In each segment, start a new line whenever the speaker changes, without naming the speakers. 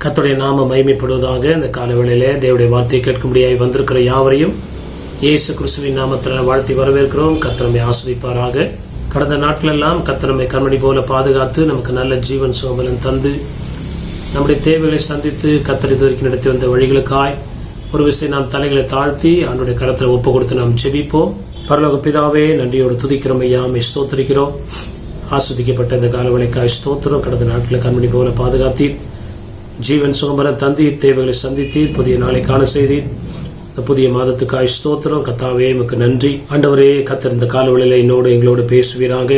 கர்த்தருடைய நாம மகிமைப்படுவதாக. இந்த காலவேளையிலே தேவனுடைய வார்த்தையை கேட்கும்படியாய் வந்திருக்கிற யாவரையும் இயேசு கிறிஸ்துவின் நாமத்தில் வாழ்த்தி வரவேற்கிறோம். கர்த்தர் நம்மை ஆசீர்வதிப்பாராக. கடந்த நாட்களெல்லாம் கர்த்தர் நம்மை கண்மணி போல பாதுகாத்து நமக்கு நல்ல ஜீவன் சுகபலன் தந்து நம்முடைய தேவைகளை சந்தித்து கர்த்தர் இதுவரைக்கும் நடத்தி வந்த வழிகளுக்காய் ஒரு விஷயம் நாம் தலைகளை தாழ்த்தி அவனுடைய கரத்தில் ஒப்பு கொடுத்து நாம் ஜெபிப்போம். பரலோக பிதாவே, நன்றியோடு துதிக்கிறோம் ஐயா, ஸ்தோத்திரிக்கிறோம். ஆஸ்வதிக்கப்பட்ட இந்த காலவேளைக்காய் ஸ்தோத்திரம். கடந்த நாட்களை கண்மணி போல பாதுகாத்தீர், ஜீவன் சுகபலன் தந்தீர், தேவைகளை சந்தித்தீர், புதிய நாளை காண செய்தீர். இந்த புதிய மாதத்துக்காய் ஸ்தோத்திரம். கர்த்தாவே உமக்கு நன்றி. ஆண்டவரே, கர்த்தர் இந்த காலவேளையில என்னோடு எங்களோடு பேசுவீராக.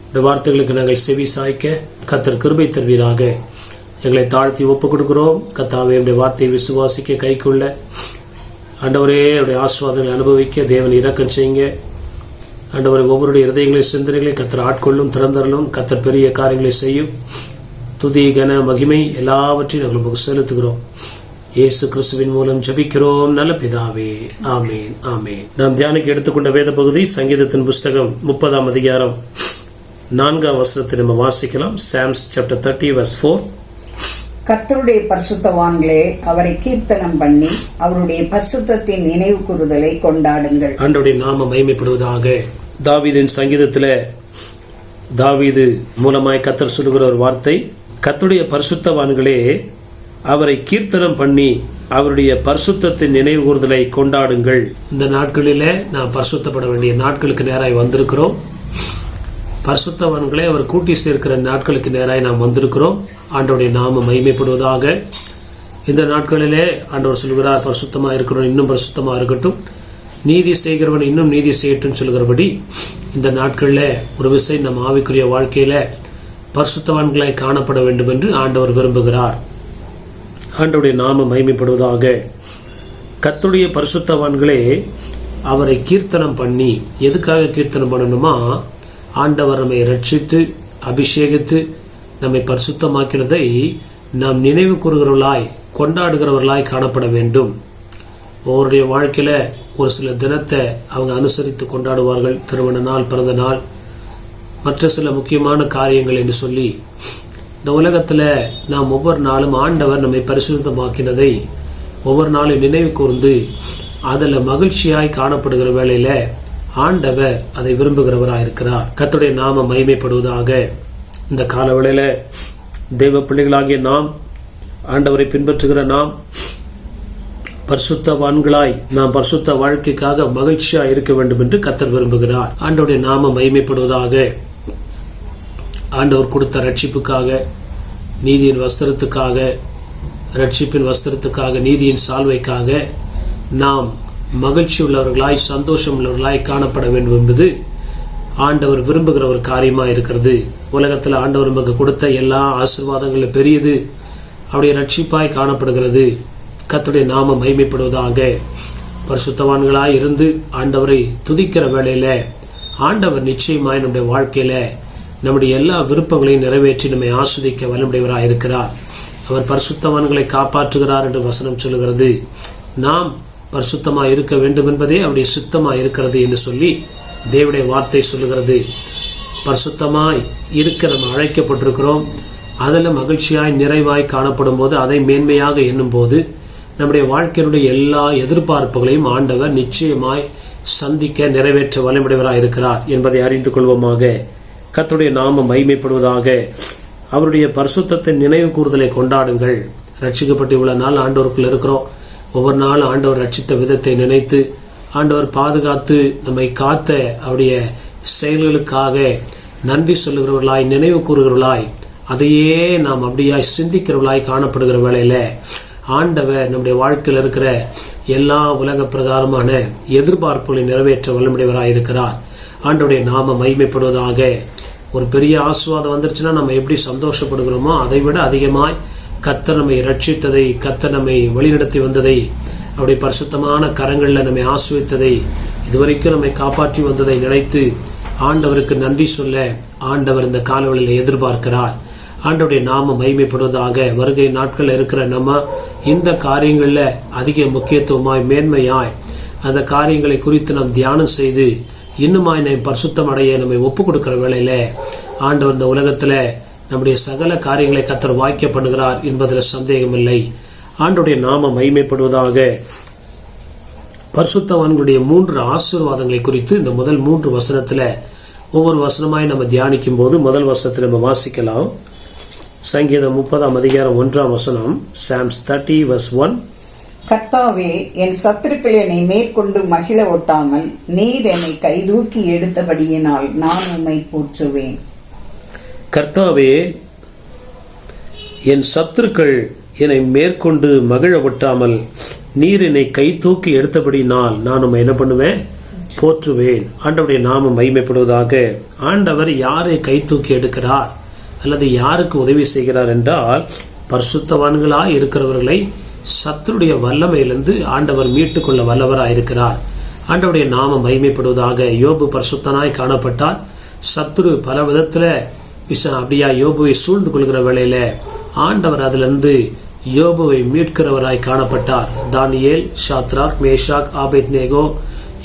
இந்த வார்த்தைகளுக்கு நாங்கள் செவி சாய்க்க கர்த்தர் கிருபை தருவீராக. எங்களை தாழ்த்தி ஒப்புக் கொடுக்கிறோம். கர்த்தாவே, உடைய வார்த்தையை விசுவாசிக்க கைக்கொள்ள ஆண்டவரே அவருடைய ஆசீர்வாதங்களை அனுபவிக்க தேவன் இரக்கம் செய்யுங்க. ஆண்டவரை ஒவ்வொருடைய இருதயங்களையும் சிந்தனைகளையும் கர்த்தர் ஆட்கொள்ளும், திறந்தரலும். கர்த்தர் பெரிய காரியங்களை செய்யும். துதி கன மகிமை எல்லாவற்றையும் நாங்கள் உங்களுக்கு செலுத்துகிறோம். இயேசு கிறிஸ்துவின் மூலம் ஜெபிக்கிறோம் நல்ல பிதாவே, ஆமேன், ஆமேன். நாம் தியானிக்க எடுத்துக்கொண்ட வேத பகுதி சங்கீதத்தின் புஸ்தகம் 30ஆம் அதிகாரம் 4ஆம் வசனத்தை நம்ம வாசிக்கலாம். Psalms chapter 30 verse 4.
கர்த்தருடைய பரிசுத்தவான்களே, அவரை கீர்த்தனம் பண்ணி அவருடைய பரிசுத்தத்தின் நினைவு கூறுதலை கொண்டாடுங்கள்.
ஆண்டவருடைய நாமம் மகிமைப்படுவதாக. தாவீதின் சங்கீதத்திலே தாவீது மூலமாய் கர்த்தர் சொல்லுகிற ஒரு வார்த்தை, கர்த்தருடைய பரிசுத்தவான்களே அவரை கீர்த்தனம் பண்ணி அவருடைய பரிசுத்தத்தின் நினைவு கூறுதலை கொண்டாடுங்கள். இந்த நாட்களிலே நாம் பரிசுத்தப்பட வேண்டிய நாட்களுக்கு நேராய் வந்திருக்கிறோம். பரிசுத்தவான்களே அவர் கூட்டி சேர்க்கிற நாட்களுக்கு நேராய் நாம் வந்திருக்கிறோம். ஆண்டவருடைய நாமம் மகிமைப்படுவதாக. இந்த நாட்களிலே ஆண்டவர் சொல்கிறார், பரிசுத்தமா இருக்கிறவன் இன்னும் பரிசுத்தமா இருக்கட்டும், நீதி செய்கிறவன் இன்னும் நீதி செய்யட்டும் சொல்கிறபடி இந்த நாட்களில் ஒரு விஷயம் நம் ஆவிக்குரிய வாழ்க்கையில பரிசுத்தவான்களாய் காணப்பட வேண்டும் என்று ஆண்டவர் விரும்புகிறார். ஆண்டவருடைய நாமம் மகிமைப்படுவதாக. கர்த்தருடைய பரிசுத்தவான்களே அவரை கீர்த்தனம் பண்ணி, எதுக்காக கீர்த்தனம் பண்ணணுமா? ஆண்டவர் நம்மை ரட்சித்து அபிஷேகித்து நம்மை பரிசுத்தமாக்கினதை நாம் நினைவு கூறுகிறவர்களாய் கொண்டாடுகிறவர்களாய் காணப்பட வேண்டும். ஒவ்வொருடைய வாழ்க்கையில ஒரு சில தினத்தை அவங்க அனுசரித்து கொண்டாடுவார்கள். திருமண நாள், பிறந்த நாள், மற்ற சில முக்கியமான காரியங்கள் என்று சொல்லி இந்த உலகத்துல நாம் ஒவ்வொரு நாளும் ஆண்டவர் நம்மை பரிசுத்தமாக்கினதை ஒவ்வொரு நாளும் நினைவு கூர்ந்து அதில் மகிழ்ச்சியாய் காணப்படுகிற வேளையில ஆண்டவர் அதை விரும்புகிறவராயிருக்கிறார். கர்த்தருடைய நாம மகிமைப்படுவதாக. இந்த காலவேளையில தெய்வ பிள்ளைகளாகிய நாம், ஆண்டவரை பின்பற்றுகிற நாம் பரிசுத்தவான்களாய் நாம் பரிசுத்த வாழ்க்கைக்காக மகிழ்ச்சியா இருக்க வேண்டும் என்று கர்த்தர் விரும்புகிறார். ஆண்டவருடைய நாம மகிமைப்படுவதாக. ஆண்டவர் கொடுத்த ரட்சிப்புக்காக, நீதியின் வஸ்திரத்துக்காக, ரட்சிப்பின் வஸ்திரத்துக்காக, நீதியின் சால்வைக்காக நாம் மகிழ்ச்சி உள்ளவர்களாய் சந்தோஷம் உள்ளவர்களாய் காணப்பட வேண்டும் என்பது ஆண்டவர் விரும்புகிற ஒரு காரியமா இருக்கிறது. உலகத்தில் ஆண்டவர் நமக்கு கொடுத்த எல்லா ஆசீர்வாதங்களும் பெரியது அவருடைய ரட்சிப்பாய் காணப்படுகிறது. கர்த்தருடைய நாம மகிமைப்படுவதாக. பரிசுத்தவான்களாய் இருந்து ஆண்டவரை துதிக்கிற வேளையில ஆண்டவர் நிச்சயமாய் நம்முடைய வாழ்க்கையில நம்முடைய எல்லா விருப்பங்களையும் நிறைவேற்றி நம்மை ஆஸ்வதிக்க வல்லமுடையவராய் இருக்கிறார். அவர் பரிசுத்தவான்களை காப்பாற்றுகிறார் என்று வசனம் சொல்லுகிறது. நாம் பரிசுத்தமா இருக்க வேண்டும் என்பதே அவருடைய சுத்தமா இருக்கிறது என்று சொல்லி தேவனுடைய வார்த்தை சொல்லுகிறது. பரிசுத்தமாய் இருக்க நம்ம அழைக்கப்பட்டிருக்கிறோம். அதில் மகிழ்ச்சியாய் நிறைவாய் காணப்படும் போது, அதை மேன்மையாக எண்ணும் போது நம்முடைய வாழ்க்கையினுடைய எல்லா எதிர்பார்ப்புகளையும் ஆண்டவர் நிச்சயமாய் சந்திக்க நிறைவேற்ற வல்லமுடையவராய் இருக்கிறார் என்பதை அறிந்து கொள்வோமாக. கர்த்தருடைய நாமம் மகிமைப்படுவதாக. அவருடைய பரிசுத்தத்தின் நினைவு கூறுதலை கொண்டாடுங்கள். ரட்சிக்கப்பட்டு இவ்வளவு நாள் ஆண்டவருக்குள் இருக்கிறோம். ஒவ்வொரு நாள் ஆண்டவர் ரட்சித்த விதத்தை நினைத்து, ஆண்டவர் பாதுகாத்து நம்மை காத்த அவருடைய செயல்களுக்காக நன்றி சொல்லுகிறவர்களாய், நினைவு கூறுகிறவர்களாய், அதையே நாம் அப்படியாய் சிந்திக்கிறவர்களாய் காணப்படுகிற வேளையில ஆண்டவர் நம்முடைய வாழ்க்கையில் இருக்கிற எல்லா உலக பிரகாரமான எதிர்பார்ப்புகளை நிறைவேற்ற வல்லமுடையவராய் இருக்கிறார். ஆண்டவருடைய நாம மகிமைப்படுவதாக. ஒரு பெரிய ஆசீர்வாதம் வந்துருச்சுன்னா நம்ம எப்படி சந்தோஷப்படுகிறோமோ அதை விட அதிகமாய் கர்த்தர் நம்மை ரட்சித்ததை, கர்த்தர் நம்மை வழிநடத்தி வந்ததை, அவருடைய பரிசுத்தமான கரங்களில் நம்மை ஆசீர்வதித்ததை, இதுவரைக்கும் நம்மை காப்பாற்றி வந்ததை நினைத்து ஆண்டவருக்கு நன்றி சொல்ல ஆண்டவர் இந்த காலவெளியில் எதிர்பார்க்கிறார். ஆண்டவருடைய நாம மகிமைப்படுவதாக. வருகை நாட்கள் இருக்கிற நம்ம இந்த காரியங்கள்ல அதிக முக்கியத்துவமாய் மேன்மையாய் அந்த காரியங்களை குறித்து நாம் தியானம் செய்து இன்னுமாய் நம்ம பரிசுத்தம் அடைய நம்மை ஒப்பு கொடுக்கிற வேளையில ஆண்டவர் இந்த உலகத்துல நம்முடைய சகல காரியங்களை கர்த்தர் வாய்க்க பண்ணுகிறார் என்பதில் சந்தேகமில்லை. ஆண்டவருடைய நாமம் மகிமைப்படுவதாக. பரிசுத்தவான்களுடைய 3 ஆசீர்வாதங்களை குறித்து இந்த முதல் 3 வசனத்துல ஒவ்வொரு வசனமாய் நம்ம தியானிக்கும் போது முதல் வசனத்தை நம்ம வாசிக்கலாம். சங்கீதம் 30:1 Psalms 30:1.
கர்த்தாவே, என் சத்துருக்கள் என்னை மேற்கொண்டு மகிழ ஒட்டாமல் நீர் என்னை கைதூக்கி எடுத்தபடியினால் நான் உம்மை போற்றுவேன்.
கர்த்தாவே, என் சத்துருக்கள் என்னை மேற்கொண்டு மகிழ ஒட்டாமல் நீர் என்னை கை தூக்கி எடுத்தபடினால் நான் உம்மை என்ன பண்ணுவேன்? போற்றுவேன். ஆண்டவருடைய நாமம் மகிமைப்படுவதாக. ஆண்டவர் யாரை கை தூக்கி எடுக்கிறார் அல்லது யாருக்கு உதவி செய்கிறார் என்றால், பரிசுத்தவான்களாய் இருக்கிறவர்களை சத்துருடைய வல்லமையிலிருந்து ஆண்டவர் மீட்டுக் கொள்ள வல்லவராய் இருக்கிறார். ஆண்டவருடைய நாமம் மகிமைப்படுவதாக. யோபு பரிசுத்தனாய் காணப்பட்டார். சத்துரு பல விதத்துல அப்படியா யோபுவை சூழ்ந்து கொள்கிற வேளையில ஆண்டவர் அதிலிருந்து யோபுவை மீட்கிறவராய் காணப்பட்டார். தானியேல், ஷாத்ராக், மேஷாக், ஆபேத்நேகோ,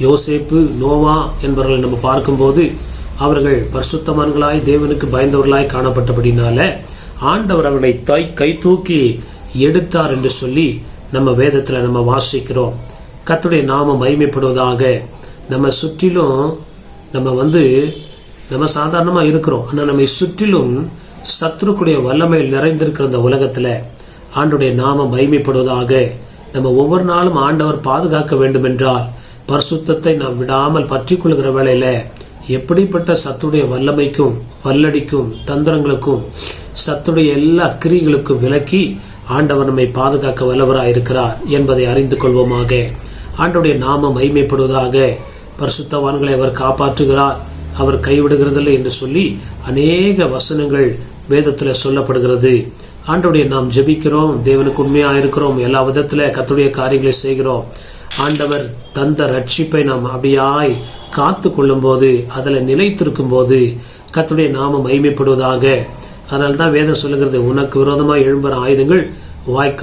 யோசேப்பு, நோவா என்பவர்களை நம்ம பார்க்கும்போது அவர்கள் பரிசுத்தவான்களாய் தேவனுக்கு பயந்தவர்களாய் காணப்பட்டபடினால ஆண்டவர் அவர்களை கை தூக்கி எடுத்தார் என்று சொல்லி நம்ம வேதத்துல நம்ம வாசிக்கிறோம். கர்த்தருடைய நாமம் மகிமைப்படுவதாக. நம்ம சுற்றிலும் நம்ம சாதாரணமா இருக்கிறோம். ஆனா நம்மை சுற்றிலும் சத்துருக்குடைய வல்லமையில் நிறைந்திருக்கிற இந்த உலகத்துல ஆண்டவருடைய நாமம் மகிமைப்படுவதாக. நம்ம ஒவ்வொரு நாளும் ஆண்டவர் பாதுகாக்க வேண்டும் என்றால் பரிசுத்தத்தை நாம் விடாமல் பற்றி கொள்கிற வேளையில எப்படிப்பட்ட சத்துடைய வல்லமைக்கும் வல்லடிக்கும் தந்திரங்களுக்கும் சத்துடைய எல்லா கிரிகளுக்கும் விலக்கி ஆண்டவர் நம்மை பாதுகாக்க வல்லவராய் இருக்கிறார் என்பதை அறிந்து கொள்வோமாக. ஆண்டவருடைய நாமம் மகிமைப்படுவதாக. பரிசுத்தவான்களை அவர் காப்பாற்றுகிறார், அவர் கைவிடுகிறதில்லை என்று சொல்லி அநேக வசனங்கள் வேதத்துல சொல்லப்படுகிறது. ஆண்டவருடைய நாம் ஜெபிக்கிறோம், தேவனுக்கு உண்மையா இருக்கிறோம், எல்லா விதத்துல கர்த்தருடைய காரியங்களை செய்கிறோம். ஆண்டவர் தந்த ரட்சிப்பை நாம் அப்படியாய் காத்து கொள்ளும் போது, அதுல நிலைத்திருக்கும் போது கர்த்தருடைய நாமம் மகிமைப்படுவதாக. அதனால்தான் வேதம் சொல்லுகிறது, உனக்கு விரோதமாக எழும்புற ஆயுதங்கள்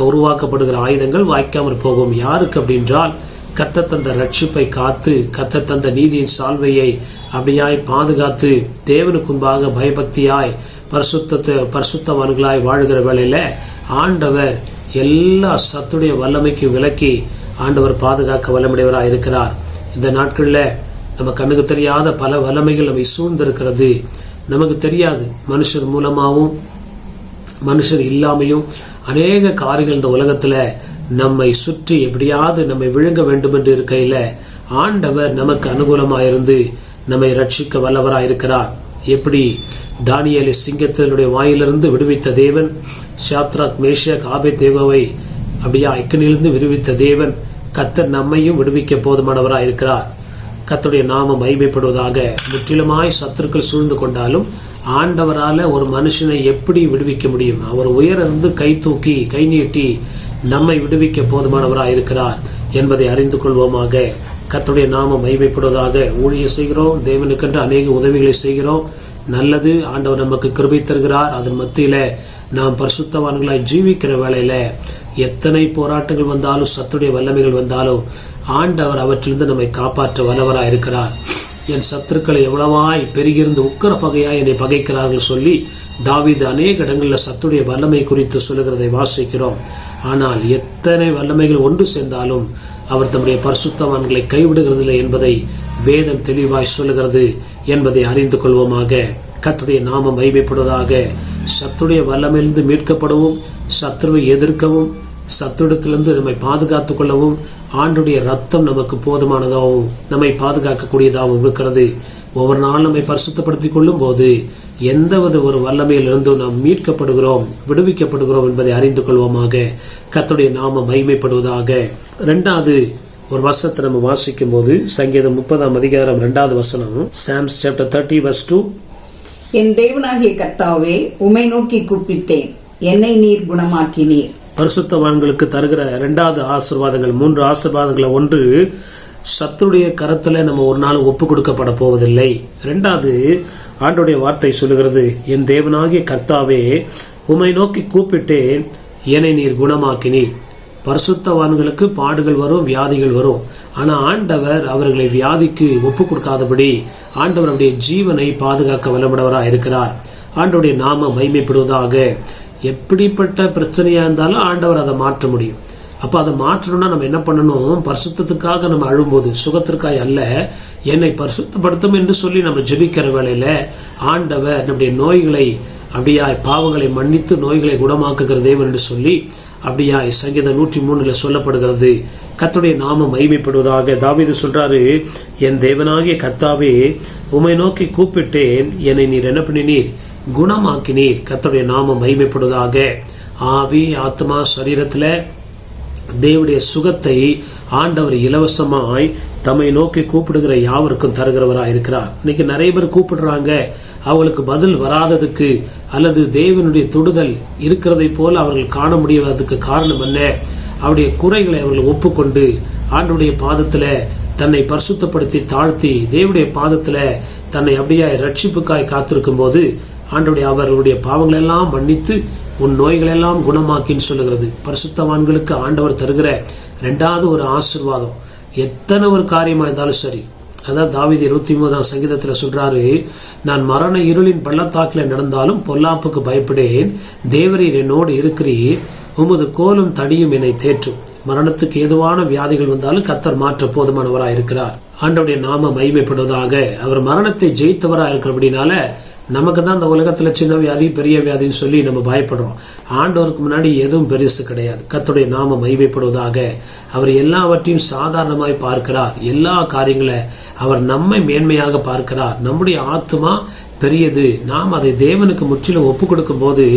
உருவாக்கப்படுகிற ஆயுதங்கள் வாய்க்காமல் போகும். யாருக்கு அப்படின்றால், கர்த்தர் தந்த ரட்சிப்பை காத்து, கர்த்தர் தந்த நீதியின் சால்வையை அப்படியாய் பாதுகாத்து தேவனுக்கு முன்பாக பயபக்தியாய் பரிசுத்தவான்களாய் வாழுகிற வேளையில ஆண்டவர் எல்லா சத்துடைய வல்லமைக்கு விலக்கி ஆண்டவர் பாதுகாக்க வல்லமுடையவராய் இருக்கிறார். இந்த நாட்கள்ல நம்ம கண்ணுக்கு தெரியாத பல வல்லமைகள் நம்மை சூழ்ந்திருக்கிறது. நமக்கு தெரியாது, மனுஷர் மூலமாகவும் மனுஷர் இல்லாமையும் அநேக காரியங்கள் இந்த உலகத்துல நம்மை சுற்றி எப்படியாவது நம்மை விழுங்க வேண்டும் என்று இருக்கையில ஆண்டவர் நமக்கு அனுகூலமாயிருந்து நம்மை ரட்சிக்க வல்லவராயிருக்கிறார். எப்படி தானியேலை சிங்கத்தினுடைய வாயிலிருந்து விடுவித்த தேவன், ஷாத்ராக், மேஷாக், ஆபேத்நேகோவை அப்படியே அக்கினியிலிருந்து விடுவித்த தேவன், கர்த்தர் நம்மையும் விடுவிக்க போதுமானவராயிருக்கிறார். கர்த்தருடைய நாமம் மகிமைப்படுவதாக. முற்றிலுமாய் சத்துருக்கள் சூழ்ந்து கொண்டாலும் ஆண்டவரால ஒரு மனுஷனை எப்படி விடுவிக்க முடியும்? அவர் உயர்ந்து கை தூக்கி கை நீட்டி நம்மை விடுவிக்க போதுமானவராயிருக்கிறார் என்பதை அறிந்து கொள்வோமாக. கர்த்தருடைய நாமம் மகிமைப்படுவதாக. ஊழியம் செய்கிறோம், தேவனுக்கென்று அநேக உதவிகளை செய்கிறோம். நல்லது, ஆண்டவர் நமக்கு கிருபை தருகிறார். அதன் மத்தியில நாம் பரிசுத்தவான்களாய் ஜீவிக்கிற வேளையில எத்தனை போராட்டங்கள் வந்தாலும் சத்துடைய வல்லமைகள் வந்தாலும் ஆண்டவர் அவற்றிலிருந்து நம்மை காப்பாற்ற வல்லவராய் இருக்கிறார். என் சத்துருக்களை எவ்வளவாய் பெருகிருந்து உக்கிர பகையாய் என்னை பகைக்கிறார்கள் சொல்லி தாவீது அநேக இடங்களில் சத்துடைய வல்லமை குறித்து சொல்லுகிறதை வாசிக்கிறோம். ஆனால் எத்தனை வல்லமைகள் ஒன்று சேர்ந்தாலும் அவர் தம்முடைய பரிசுத்தவான்களை கைவிடுகிறதில்லை என்பதை வேதம் தெளிவாய் சொல்லுகிறது என்பதை அறிந்து கொள்வோமாக. கர்த்தருடைய நாமம் மகிமைப்படுவதாக. சத்துடைய வல்லமையிலிருந்து மீட்கப்படவும், சத்துருவை எதிர்க்கவும், சத்துருடத்திலிருந்து நம்மை பாதுகாத்துக் கொள்ளவும் ஆண்டுடைய ரத்தம் நமக்கு போதுமானதாகவும் நம்மை பாதுகாக்கக்கூடியதாகவும் இருக்கிறது. ஒவ்வொரு நாள் நம்மை பரிசுத்தப்படுத்திக் கொள்ளும் போது எந்தவித ஒரு வல்லமையில் இருந்தும் நாம் மீட்கப்படுகிறோம், விடுவிக்கப்படுகிறோம் என்பதை அறிந்து கொள்வோமாக. கர்த்தருடைய நாமம் மகிமைப்படுவதாக. 2வது ஒரு வசனத்தை நம்ம வாசிக்கும் போது சங்கீதம் 30 2வது வசனம், Psalms chapter 30:2.
என் தேவனாகிய கர்த்தாவே, உம்மை நோக்கி கூப்பிட்டேன், என்னை நீர் குணமாக்கினீர்.
பரிசுத்தவான்களுக்கு தருகிற 2வது ஆசீர்வாதங்கள், 3 ஆசீர்வாதங்களை, ஒன்று, சத்துடைய கரத்துல நம்ம ஒரு நாள் ஒப்பு கொடுக்கப்பட போவதில்லை. 2வது, ஆண்டோடைய வார்த்தை சொல்லுகிறது, என் தேவனாகிய கர்த்தாவே, உம்மை நோக்கி கூப்பிட்டேன், என்னை நீர் குணமாக்கினீர். பரிசுத்தவான்களுக்கு பாடுகள் வரும், வியாதிகள் வரும். ஆனா ஆண்டவர் அவர்களை வியாதிக்கு ஒப்பு கொடுக்காதபடி ஆண்டவர் அவருடைய ஜீவனை பாதுகாக்க வல்லமுடையவராக இருக்கிறார். ஆண்டவருடைய நாமம் மகிமைப்படுவதாக. எப்படிப்பட்ட பிரச்சனையா இருந்தாலும் ஆண்டவர் அதை மாற்ற முடியும். அப்ப அதை மாற்றணும்னா நம்ம என்ன பண்ணணும்? பரிசுத்தத்துக்காக நம்ம அழும்போது, சுகத்திற்காய் அல்ல, என்னை பரிசுத்தப்படுத்தும் என்று சொல்லி நம்ம ஜெபிக்கிற வேளையில ஆண்டவர் நம்முடைய நோய்களை அப்படியாய் பாவங்களை மன்னித்து நோய்களை குணமாக்குகிற தேவன் என்று சொல்லி அப்படியாய் சங்கீதம் 103 சொல்லப்படுகிறது. கர்த்தருடைய நாமம் மகிமைப்படுவதாக. தாவீது சொல்றாரு, என் தேவனாகிய கர்த்தாவே, உம்மை நோக்கி கூப்பிட்டேன், என்னை நீர் என்ன பண்ணினீர்? குணமாக்கினீர். கர்த்தருடைய நாமம் மகிமைப்படுவதாக. ஆவி, ஆத்மா, சரீரத்துல தேவனுடைய சுகத்தை ஆண்டவர் இலவசமாய் தம்மை நோக்கி கூப்பிடுகிற யாவருக்கும் தருகிறவராய் இருக்கிறார். இன்னைக்கு நிறைய பேர் கூப்பிடுறாங்க, அவங்களுக்கு பதில் வராததுக்கு அல்லது தேவனுடைய தொடுதல் இருக்கிறதை போல அவர்கள் காண முடியாததுக்கு காரணம் என்ன? அவருடைய குறைகளை அவர்கள் ஒப்புக்கொண்டு ஆண்டவருடைய பாதத்துல தன்னை பரிசுத்தப்படுத்தி தாழ்த்தி தேவனுடைய பாதத்துல தன்னை அப்படியே ரட்சிப்புக்காய் காத்திருக்கும் போது அவர்களுடைய பாவங்கள் எல்லாம் மன்னித்து உன் நோய்கள் எல்லாம் குணமாக்கின்னு சொல்லுகிறது. பரிசுத்தவான்களுக்கு ஆண்டவர் தருகிற 2வது ஒரு ஆசீர்வாதம், எத்தனை ஒரு காரியமா இருந்தாலும் சரி. அதான் தாவீது 23ஆம் சங்கீதத்துல சொல்றாரு, நான் மரண இருளின் பள்ளத்தாக்கில நடந்தாலும் பொல்லாப்புக்கு பயப்படேன், தேவரீர் என்னோடு இருக்கிறீர், உமது கோலும் தடியும் என்னை தேற்றும். மரணத்துக்கு ஏதுவான வியாதிகள் வந்தாலும் கர்த்தர் மாற்ற போதுமானவராய் இருக்கிறார். ஆண்டவருடைய நாமம் மகிமைப்படுவதாக. அவர் மரணத்தை ஜெயித்தவராய் இருக்கிறபடினால நமக்கு தான் இந்த உலகத்துல சின்ன வியாதி பெரிய வியாதின்னு சொல்லி நம்ம பயப்படுறோம். ஆண்டவருக்கு முன்னாடி எதுவும் பெருசு கிடையாது. கர்த்தருடைய நாமம் மகிமைப்படுவதாக. அவர் எல்லாவற்றையும் சாதாரணமாய் பார்க்கிறார். எல்லா காரியங்களை அவர் நம்மை மேன்மையாக பார்க்கிறார். நம்முடைய ஆத்மா பெரியது. நாம் அதை தேவனுக்கு முற்றிலும் ஒப்பு கொடுக்கும் போது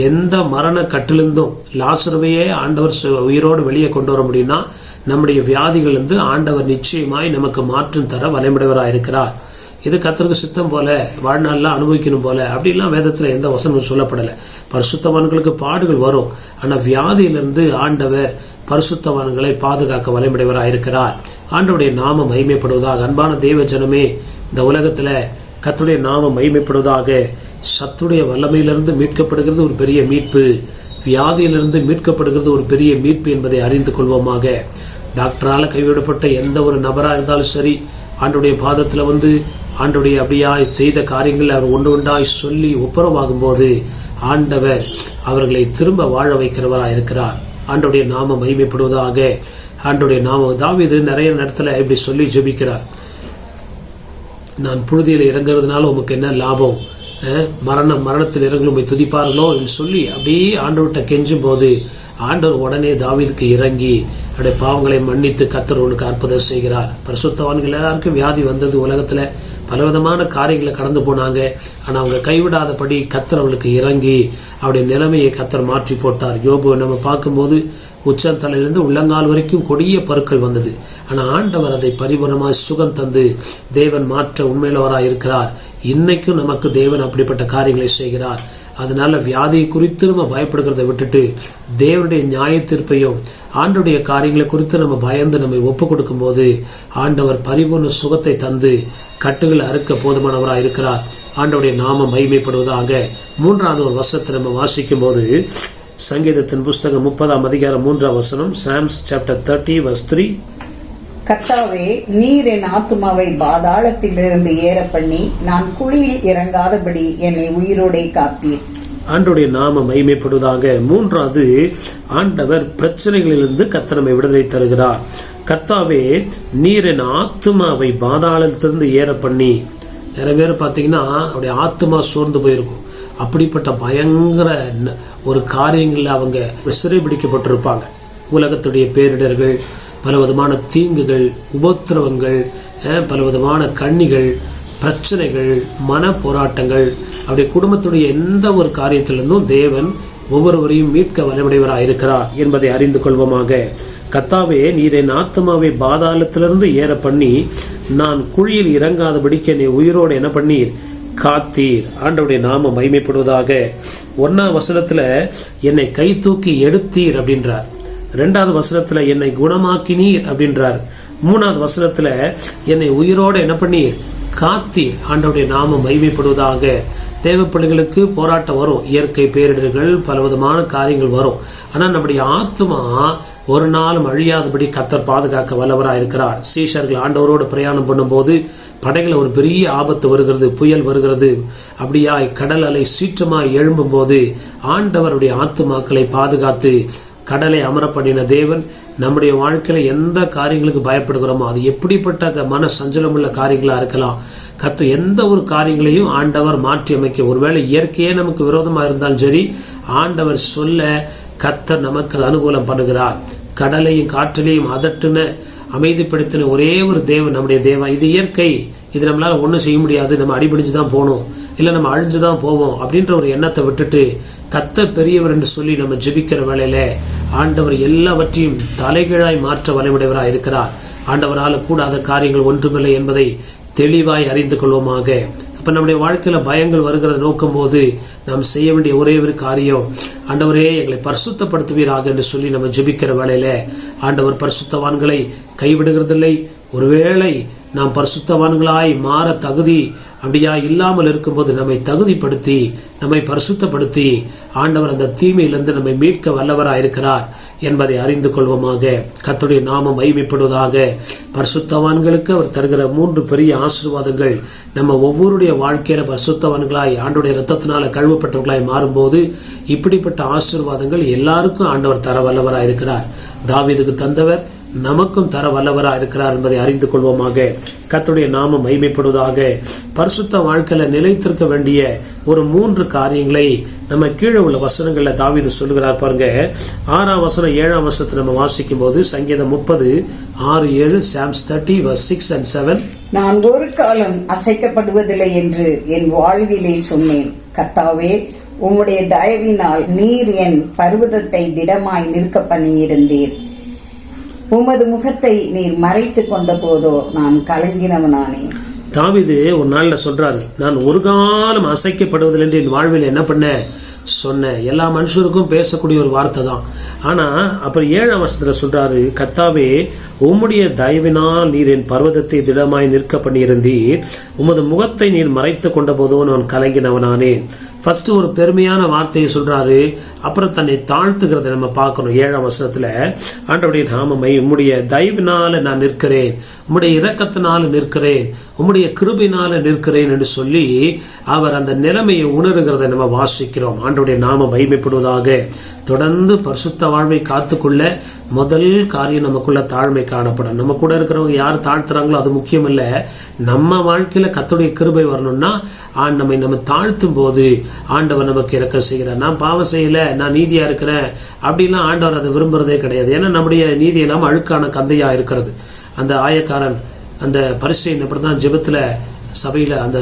எந்த மரண கட்டிலிருந்தும் லாசருவையே ஆண்டவர் உயிரோடு வெளியே கொண்டு வர முடியும்னா நம்முடைய வியாதிகள் இருந்து ஆண்டவர் நிச்சயமாய் நமக்கு மாற்றம் தர வல்லமையுடையவராயிருக்கிறார். இது கர்த்தருக்கு சித்தம் போல வாழ்நாள்ல அனுபவிக்கணும் போல அப்படிலாம் வேதத்துல எந்த வசனமும் சொல்லப்படல. பரிசுத்தவான்களுக்கு பாடுகள் வரும், ஆனா வியாதியிலிருந்து ஆண்டவர் பரிசுத்தவான்களை பாதுகாக்க வல்லமையுடையவராயிருக்கிறார். ஆண்டவருடைய நாமம் மகிமைப்படுவதாக. அன்பான தேவ ஜனமே, இந்த உலகத்துல கர்த்தருடைய நாமம் மகிமைப்படுவதாக. சத்துடைய வல்லமையிலிருந்து மீட்கப்படுகிறது ஒரு பெரிய மீட்பு, வியாதியிலிருந்து மீட்கப்படுகிறது ஒரு பெரிய மீட்பு என்பதை அறிந்து கொள்வோமாக. டாக்டரால கைவிடப்பட்ட எந்த ஒரு நபரா இருந்தாலும் சரி, ஆண்டவருடைய பாதத்துல வந்து ஆண்டவருடைய அப்படியாய் செய்த காரியங்கள் அவர் ஒன்று ஒன்றாய் சொல்லி ஒப்புரவாகும் போது ஆண்டவர் அவர்களை திரும்ப வாழ வைக்கிறவராய் இருக்கிறார். ஆண்டவருடைய நாமம் மகிமைப்படுவதாக. ஆண்டவருடைய நாமம் தாவீது நிறைய இடத்துல இப்படி சொல்லி ஜெபிக்கிறார். நான் புழுதியில இறங்குறதுனால உமக்கு என்ன லாபம்? மரணத்தில் இறங்கலும் உம்மை துதிப்பார்களோ என்று சொல்லி அப்படியே ஆண்டவர்கிட்ட கெஞ்சும் போது ஆண்டவர் உடனே தாவீதுக்கு இறங்கி அவருடைய பாவங்களை மன்னித்து கர்த்தர் உனக்கு அற்புதம் செய்கிறார். பரிசுத்தவான்கள் எல்லாருக்கும் வியாதி வந்தது, உலகத்துல பலவிதமான காரியங்களை கடந்து போனாங்க. ஆனா அவங்க கைவிடாதபடி கர்த்தர் அவளுக்கு இறங்கி அவருடைய நிலைமையை கர்த்தர் மாற்றி போட்டார். யோபு நம்ம பார்க்கும்போது உச்சந்தலையிலிருந்து உள்ளங்கால் வரைக்கும் கொடிய பருக்கள் வந்தது. ஆனா ஆண்டவர் அதை பரிபூர்ணமாய் சுகம் தந்து தேவன் மாற்ற உண்மையிலவராய் இருக்கிறார். இன்னைக்கும் நமக்கு தேவன் அப்படிப்பட்ட காரியங்களை செய்கிறார். அதனால வியாதியை குறித்து நம்ம பயப்படுகிறத விட்டுட்டு தேவனுடைய நியாய தீர்ப்பையும் ஆண்டவருடைய காரியங்களை குறித்து நம்ம பயந்து நம்மை ஒப்பு கொடுக்கும் போது ஆண்டவர் பரிபூர்ண சுகத்தை தந்து கட்டுகள் அறுக்க போதுமானவராய் இருக்கிறார். ஆண்டவருடைய நாமம் மகிமைப்படுவதாக. 3வது ஒரு வசனத்தை நம்ம வாசிக்கும் போது சங்கீதத்தின் புஸ்தகம் 30ஆம் அதிகாரம் 3ஆம் வசனம், சாம்ஸ் சாப்டர் 30 verse 3.
கர்த்தாவே, நீர் என் ஆத்துமாவை பாதாளத்திலிருந்து ஏற பண்ணி நான் குழியில் இறங்காதபடி என்னை உயிரோடே காத்தீர்.
ஆண்டவருடைய நாமம் மகிமைப்படுவதாக. 3வது, ஆண்டவர் பிரச்சனைகளிலிருந்து கர்த்தர் நம்மை விடுதலை தருகிறார். கர்த்தாவே, நீர் என் ஆத்துமாவை பாதாளத்திலிருந்து ஏற பண்ணி. நிறைய பேர் பாத்தீங்கன்னா அவருடைய ஆத்துமா சோர்ந்து போயிருக்கும். அப்படிப்பட்ட பயங்கர ஒரு காரியங்கள்ல அவங்க சிறைபிடிக்கப்பட்டிருப்பாங்க. உலகத்துடைய பேரிடர்கள், பலவிதமான தீங்குகள், உபத்திரவங்கள், பலவிதமான கண்ணிகள், பிரச்சனைகள், மன போராட்டங்கள், அவருடைய குடும்பத்துடைய எந்த ஒரு காரியத்திலிருந்தும் தேவன் ஒவ்வொருவரையும் மீட்க வல்லமையுடையவராய் இருக்கிறார் என்பதை அறிந்து கொள்வோமாக. கர்த்தாவே, நீர் என் ஆத்துமாவை பாதாளத்திலிருந்து ஏற பண்ணி நான் குழியில் இறங்காதபடிக்கு என்னை உயிரோடு என்ன பண்ணீர்? காத்தீர். ஆண்டவருடைய நாமம் மகிமைப்படுவதாக. 1ஆம் வசனத்துல என்னை கை தூக்கி எடுத்தீர் அப்படின்றார். 2வது வசனத்துல என்னை குணமாக்கினீர் அப்படின்றார். 3வது வசனத்துல என்னை உயிரோடு என்ன பண்ணீர்? காத்தீர். ஆண்டவருடைய நாமம் மகிமைப்படுவதாக. தேவப்பிள்ளைகளுக்கு போராட்டம் வரும், இயற்கை பேரிடர்கள், பலவிதமான காரியங்கள் வரும். ஆனா நம்முடைய ஆத்மா ஒரு நாளும் அழியாதபடி கர்த்தர் பாதுகாக்க வல்லவராயிருக்கிறார். சீஷர்கள் ஆண்டவரோடு பிரயாணம் பண்ணும்போது படகுல ஒரு பெரிய ஆபத்து வருகிறது, புயல் வருகிறது. அப்படியாய் கடல் அலை சீற்றமாய் எழும்பும் போது ஆண்டவருடைய ஆத்துமாக்களை பாதுகாத்து கடலை அமர பண்ணின தேவன் நம்முடைய வாழ்க்கையில எந்த காரியங்களுக்கு பயப்படுகிறோமோ, அது எப்படிப்பட்ட மன சஞ்சலமுள்ள காரியங்களா இருக்கலாம், எந்த ஒரு காரியங்களையும் ஆண்டவர் மாற்றி அமைக்க, ஒருவேளை இயற்கையே நமக்கு விரோதமா இருந்தாலும் சரி, ஆண்டவர் சொல்ல கர்த்தர் நமக்கு அனுகூலம் பண்ணுகிறார். கடலையும் காற்றிலையும் அதட்டுன அமைதிப்படுத்தின ஒரே ஒரு தேவன் நம்முடைய தேவன். இது இயற்கை, இது நம்மளால ஒன்றும் செய்ய முடியாது, நம்ம அடிபிடிச்சுதான் போகணும், இல்ல நம்ம அழிஞ்சுதான் போவோம் அப்படின்ற ஒரு எண்ணத்தை விட்டுட்டு கர்த்தர் பெரியவர் என்று சொல்லி நம்ம ஜெபிக்கிற வேளையில ஆண்டவர் எல்லாவற்றையும் தலைகீழாய் மாற்ற வல்லமையுடையவராய் இருக்கிறார். ஆண்டவரால் கூடாத காரியங்கள் ஒன்றுமில்லை என்பதை தெளிவாய் அறிந்து கொள்வோமாக. அப்ப நம்முடைய வாழ்க்கையில பயங்கள் வருகிறத நோக்கும் போது நாம் செய்ய வேண்டிய ஒரே ஒரு காரியம், ஆண்டவரே எங்களை பரிசுத்தப்படுத்துவீராக என்று சொல்லி நம்ம ஜெபிக்கிற வேளையில ஆண்டவர் பரிசுத்தவான்களை கைவிடுகிறதில்லை. ஒருவேளை நாம் பரிசுத்தவான்களாய் மாற தகுதி அப்படியா இல்லாமல் இருக்கும்போது நம்மை தகுதிப்படுத்தி நம்மை பரிசுத்தப்படுத்தி ஆண்டவர் அந்த தீமையிலிருந்து நம்மை மீட்க வல்லவராயிருக்கிறார் என்பதை அறிந்து கொள்வோமாக. கர்த்தருடைய நாமம் மகிமைப்படுவதாக. பரிசுத்தவான்களுக்கு அவர் தருகிற 3 பெரிய ஆசீர்வாதங்கள் நம்ம ஒவ்வொருடைய வாழ்க்கையில பரிசுத்தவான்களாய் ஆண்டவருடைய இரத்தத்தினால கழுவப்பட்டவர்களாய் மாறும்போது இப்படிப்பட்ட ஆசீர்வாதங்கள் எல்லாருக்கும் ஆண்டவர் தர வல்லவராயிருக்கிறார். தாவீதுக்கு தந்தவர் நமக்கும் தர வல்லவரா இருக்கிறார் என்பதை அறிந்து கொள்வோமாக. கர்த்தருடைய நாமம் மகிமைப்படுவதாக. பரிசுத்த வாழ்க்கையில நிலைத்திருக்க வேண்டிய ஒரு 3 காரியங்களை நம்ம கீழே உள்ள வசனங்கள்ல தாவீது சொல்லுகிறார் பாருங்க. 6ஆம் வசனம் 7ஆம் வசனத்தை நம்ம வாசிக்கும் போது சங்கீதம் 30:6-7, Psalms 30:6-7.
நான் ஒரு காலம் அசைக்கப்படுவதில்லை என்று என் வாழ்விலே சொன்னேன். கர்த்தாவே, உம்முடைய தயவினால் நீர் என் பர்வதத்தை திடமாய் நிற்க பண்ணியிருந்தீர். உமது முகத்தை நீர் மறைத்து கொண்ட போதோ நான் கலங்கினவனானேன்.
தாவீது ஒரு நாள்ல சொல்றாரு, நான் ஒரு காலம் அசைக்கப்படுவதில்லை என்று என் வாழ்வில் என்ன பண்ண சொன்னேன். எல்லா மனுஷருக்கும் பேசக்கூடிய ஒரு வார்த்தை தான். ஆனா அப்புறம் 7ஆம் வசனத்துல சொல்றாரு, கர்த்தாவே, உம்முடைய தயவினால் நீர் என் பர்வதத்தை திடமாய் நிற்க பண்ணியிருந்தீர். உமது முகத்தை நீர் மறைத்து கொண்ட போதோ நான் கலங்கினவனானேன். ஃபர்ஸ்ட் ஒரு பெருமையான வார்த்தையை சொல்றாரு, அப்புறம் தன்னை தாழ்த்துகிறத நம்ம பார்க்கணும். 7ஆம் வசனத்துல ஆண்டவருடைய நாமமை, உம்முடைய தயவினால நான் நிற்கிறேன், உம்முடைய இரக்கத்தினால நிற்கிறேன், உம்முடைய கிருபையினால நிற்கிறேன் என்று சொல்லி அவர் அந்த நிலைமையை உணர்கிறத நம்ம வாசிக்கிறோம். ஆண்டவருடைய நாமம் மகிமைப்படுவதாக. தொடர்ந்து பரிசுத்த வாழ்வை காத்துக்கொள்ள முதல் காரியம் நமக்குள்ள தாழ்மை காணப்படும். நம்ம கூட இருக்கிறவங்க யார் தாழ்த்துறாங்களோ அது முக்கியம் இல்ல. நம்ம வாழ்க்கையில கர்த்தருடைய கிருபை வரணும்னா நம்ம தாழ்த்தும் போது ஆண்டவர் நமக்கு இரக்கம் செய்கிறார். நான் பாவம் செய்யல, நான் நீதியா இருக்கிறேன் அப்படின்லாம் ஆண்டவர் அதை விரும்புறதே கிடையாது. ஏன்னா நம்முடைய நீதி எல்லாம் அழுக்கான கந்தையா இருக்கிறது. அந்த ஆயக்காரன் அந்த பரிசேயன் அப்படிதான் ஜெபத்துல சபையில அந்த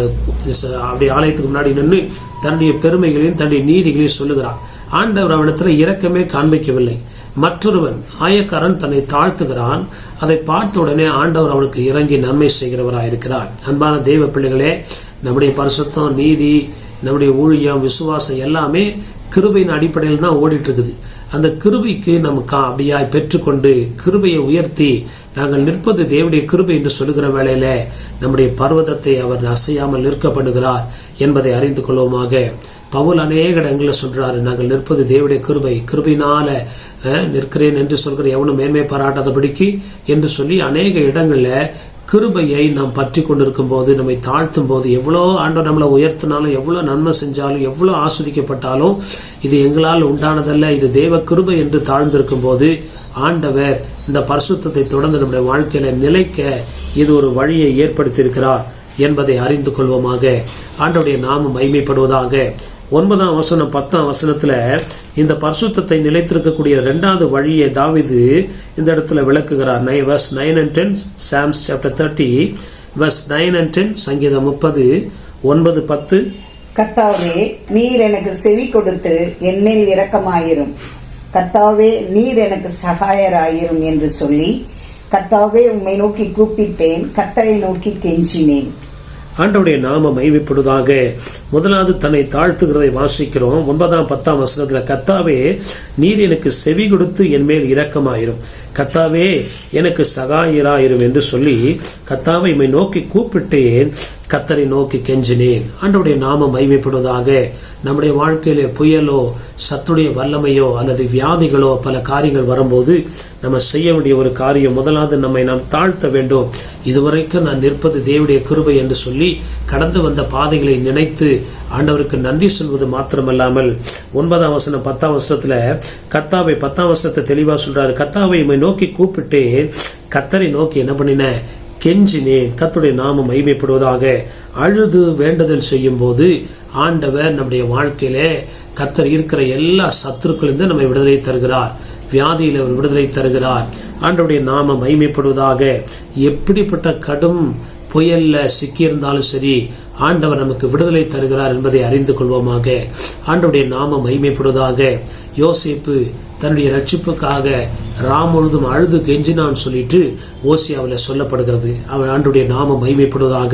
அப்படி ஆலயத்துக்கு முன்னாடி நின்று தன்னுடைய பெருமைகளையும் தன்னுடைய நீதிகளையும் சொல்லுகிறான். ஆண்டவர் அவனிடத்துல இரக்கமே காண்பிக்கவில்லை. மற்றொருவன் ஆயக்காரன் தன்னை தாழ்த்துகிறான். அதை பார்த்த உடனே ஆண்டவர் அவனுக்கு இறங்கி நன்மை செய்கிறவராயிருக்கிறார். அன்பான தெய்வ பிள்ளைகளே, நம்முடைய பரிசுத்தம், நீதி, நம்முடைய ஊழியம், விசுவாசம் எல்லாமே கிருபையின் அடிப்படையில் தான் ஓடிட்டு இருக்குது. அந்த கிருபைக்கு நமக்கு அப்படியாய் பெற்றுக்கொண்டு கிருபையை உயர்த்தி நாங்கள் நிற்பது தேவனுடைய கிருபை என்று சொல்லுகிற வேளையில நம்முடைய பர்வதத்தை அவர் அசையாமல் நிற்க பண்ணுகிறார் என்பதை அறிந்து கொள்வோமாக. பவுல் அநேக இடங்களில் சொல்றாரு, நாங்கள் நிற்பது தேவனுடைய கிருபை, கிருபையினால நிற்கிறேன் என்று சொல்கிற எவனும் மேன்மை பாராட்டாதபடிக்கு என்று சொல்லி அநேக இடங்கள்ல கிருபையை நாம் பற்றி கொண்டிருக்கும் போது, நம்மை தாழ்த்தும் போது, எவ்வளோ ஆண்டவர் நம்மளை உயர்த்தினாலும், எவ்வளவு நன்மை செஞ்சாலும், எவ்வளவு ஆஸ்வதிக்கப்பட்டாலும் இது எங்களால் உண்டானதல்ல, இது தேவ கிருபை என்று தாழ்ந்திருக்கும் போது ஆண்டவர் இந்த பரிசுத்தத்தை தொடர்ந்து நம்முடைய வாழ்க்கையில நிலைக்க இது ஒரு வழியை ஏற்படுத்தி இருக்கிறார் என்பதை அறிந்து கொள்வோமாக. ஆண்டவருடைய நாமம் மகிமைப்படுவதாக. 9ஆம் வசனம் 10ஆம் வசனத்துல இந்த பரிசுத்தத்தை நிலைத்திருக்கக்கூடிய 2வது வழியை தாவீது இந்த இடத்துல விளக்குகிறார். verse 9 and 10, Psalms chapter 30 verse 9 and 10, சங்கீதம் 30 9-10.
கர்த்தாவே, நீர் எனக்கு செவி கொடுத்து என்மேல் இரக்கமாயிரும். கர்த்தாவே, நீர் எனக்கு சகாயராயிரும் என்று சொல்லி, கர்த்தாவே, உம்மை நோக்கி கூப்பிட்டேன், கர்த்தரை நோக்கி கெஞ்சினேன்.
ஆண்டவருடைய நாமம் மகிமைப்படுவதாக. முதலாவது தன்னை தாழ்த்துகிறதை வாசிக்கிறோம். 9ஆம் 10ஆம் வசனத்துல, கர்த்தாவே, நீர் எனக்கு செவி கொடுத்து என் மேல் இரக்கமாயிரும், கர்த்தாவே எனக்கு சகாயராயிரும் என்று சொல்லி, கர்த்தாவை உம்மை நோக்கி கூப்பிட்டேன், கர்த்தரை நோக்கி கெஞ்சினேன். ஆண்டவருடைய நாமம் மகிமைப்படுவதாக. நம்முடைய வாழ்க்கையில புயலோ சத்துடைய வல்லமையோ அல்லது வியாதிகளோ பல காரியங்கள் வரும்போது நம்ம செய்ய வேண்டிய ஒரு காரியம், முதலாவது நாம் தாழ்த்த வேண்டும். இதுவரைக்கும் நான் நிற்பது தேவனுடைய கிருபை என்று சொல்லி கடந்து வந்த பாதைகளை நினைத்து ஆண்டவருக்கு நன்றி சொல்வது மாத்திரமல்லாமல் 9ஆம் வசனம் 10ஆம் வசனத்துல கர்த்தாவை 10ஆம் வசனத்தை தெளிவா சொல்றாரு. கர்த்தாவை நோக்கி கூப்பிட்டு கர்த்தரை நோக்கி என்ன பண்ணின, கெஞ்சினேன். கர்த்தருடைய நாமம் மகிமைப்படுவதாக. அழுது வேண்டுதல் செய்யும் போது ஆண்டவர் நம்முடைய வாழ்க்கையில கர்த்தர் இருக்கிற எல்லா சத்துருக்களிலிருந்து நம்மை விடுதலை தருகிறார். வியாதியில ஒரு விடுதலை தருகிறார். ஆண்டவருடைய நாமம் மகிமைப்படுவதாக. எப்படிப்பட்ட கடும் புயல்ல சிக்கியிருந்தாலும் சரி, ஆண்டவர் நமக்கு விடுதலை தருகிறார் என்பதை அறிந்து கொள்வோமாக. ஆண்டவருடைய நாமம் மகிமைப்படுவதாக. யோசேப்பு தன்னுடைய ரட்சிப்புக்காக முழுதும் அழுது கெஞ்சினான்னு சொல்லிட்டு ஓசியாவில் சொல்லப்படுகிறது. அவன் ஆண்டவருடைய நாமம் மகிமைப்படுவதாக.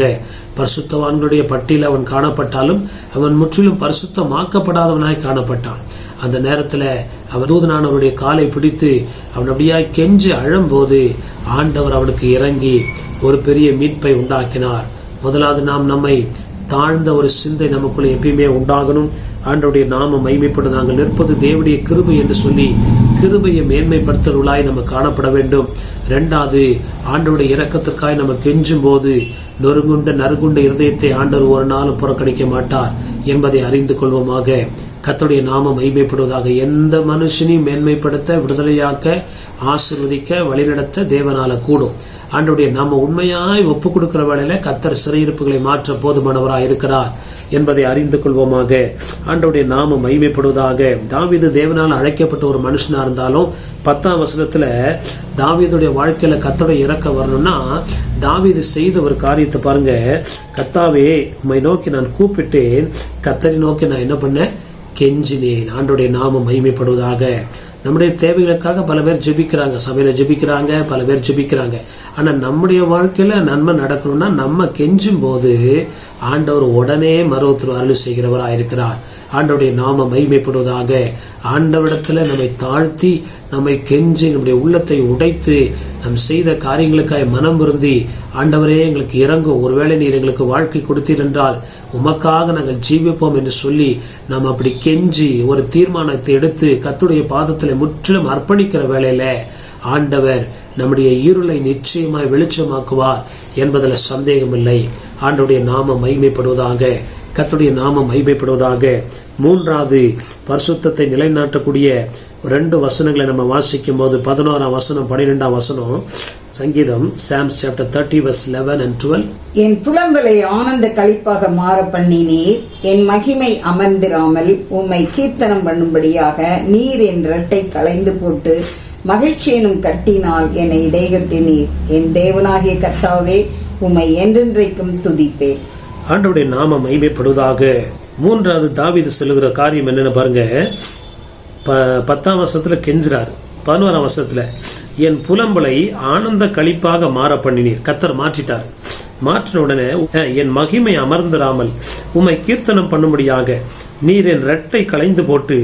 பரிசுத்தவான்களுடைய பட்டியல் அவன் காணப்பட்டாலும் அவன் முற்றிலும் பரிசுத்தமாக்கப்படாதவனாய் காணப்பட்டான். அந்த நேரத்துல அவன் தூதனானவருடைய காலை பிடித்து அவன் அப்படியாய் கெஞ்சி அழும்போது ஆண்டவர் அவனுக்கு இறங்கி ஒரு பெரிய மீட்பை உண்டாக்கினார். முதலாவது நம்மை தாழ்ந்த ஒரு சிந்தை நமக்குள்ள எப்பயுமே உண்டாகணும். ஆண்டவருடைய நாமம் மகிமைப்படும். நாங்கள் நிற்பது தேவனுடைய கிருபை என்று சொல்லி கிருபையை மேன்மைப்படுத்துவர்களாய் நம்ம காணப்பட வேண்டும். இரண்டாவது, ஆண்டவருடைய இரக்கத்திற்காய் நம்ம கெஞ்சும் போது நறுகுண்ட இருதயத்தை ஆண்டவர் ஒரு நாளும் புறக்கணிக்க மாட்டார் என்பதை அறிந்து கொள்வோமாக. கர்த்தருடைய நாமம் மகிமைப்படுவதாக. எந்த மனுஷனையும் மேன்மைப்படுத்த, விடுதலையாக்க, ஆசீர்வதிக்க, வழிநடத்த தேவனால கூடும். ஆண்டவருடைய நாம உண்மையாய் ஒப்பு கொடுக்கிற வேளையில கர்த்தர் சிறையிருப்புகளை மாற்ற போதுமானவராய் இருக்கிறார் என்பதை அறிந்து கொள்வோமாக. ஆண்டவருடைய நாமம் மகிமைப்படுவதாக. தாவீது தேவனால் அழைக்கப்பட்ட ஒரு மனுஷனா இருந்தாலும் 10ஆம் வசனத்துல தாவீதுடைய வாழ்க்கையில கர்த்தருடைய இறக்க வரணும்னா தாவீது செய்த ஒரு காரியத்தை பாருங்க. கர்த்தாவே உம்மை நோக்கி நான் கூப்பிட்டேன், கர்த்தரை நோக்கி நான் என்ன பண்ணேன், கெஞ்சினேன். ஆண்டவருடைய நாமம் மகிமைப்படுவதாக. நம்முடைய தேவைகளுக்காக பல பேர் ஜெபிக்கிறாங்க, சபையில ஜெபிக்கிறாங்க, பல பேர் ஜெபிக்கிறாங்க. ஆனா நம்முடைய வாழ்க்கையில நன்மை நடக்கணும்னா நம்ம கெஞ்சும் போது ஆண்டவர் உடனே மருத்துவ அருள் செய்கிறவராயிருக்கிறார். ஆண்டவருடைய நாமம் மகிமைப்படுவதாக. ஆண்டவரிடத்துல நம்மை தாழ்த்தி நம்மை கெஞ்சி நம்முடைய உள்ளத்தை உடைத்து நம் செய்த காரியங்களுக்காக மனம் வருந்தி ஆண்டவரே எங்களுக்கு இறங்கும், ஒருவேளை நீர் எங்களுக்கு வாழ்க்கை கொடுத்தீர் என்றால் உமக்காக நாங்கள் ஜீவிப்போம் என்று சொல்லி நாம் அப்படி கெஞ்சி ஒரு தீர்மானத்தை எடுத்து கர்த்தருடைய பாதத்தில் முற்றிலும் அர்ப்பணிக்கிற வேளையில ஆண்டவர் நம்முடைய இருளை நிச்சயமாய் வெளிச்சமாக்குவார் என்பதில் சந்தேகமில்லை. ஆண்டவருடைய நாமம் மகிமைப்படுவதாக. கர்த்தருடைய நாமம் மகிமைப்படுவதாக. மூன்றாவது, பரிசுத்தத்தை நிலைநாட்டக்கூடிய 2 வசனங்களை நம்ம வாசிக்கும் போது 11ஆம் வசனம் 12ஆம் வசனம் சங்கீதம் Psalms chapter 30 verse 11 and 12.
என் புலம்பலை ஆனந்த களிப்பாக மாற பண்ணினீர், என் மகிமை அமர்ந்திராமல் உம்மை கீர்த்தனம் பண்ணும்படியாக நீர் என் இரட்டை களைந்து போட்டு மகிழ்ச்சி எனும் கட்டினால் என்னை இடைகட்டினீர். என் தேவனாகிய கர்த்தாவே உம்மை என்றென்றைக்கும் துதிப்பேன்.
ஆண்டவருடைய நாமம் மகிமைப்படுவதாக. மூன்றாவது தாவீது சொல்லுகிற காரியம் என்னன்னு பாருங்க. 10ஆம் வசனத்துல கெஞ்சுறாரு. 11ஆம் வசனத்துல என் புலம்பலை ஆனந்த களிப்பாக மாற பண்ணினீர். கர்த்தர் மாற்றிட்டார். மாற்றின உடனே என் மகிமை அமர்ந்திராமல் உம்மை கீர்த்தனம் பண்ணும்படியாக நீர் என் இரட்டை களைந்து போட்டு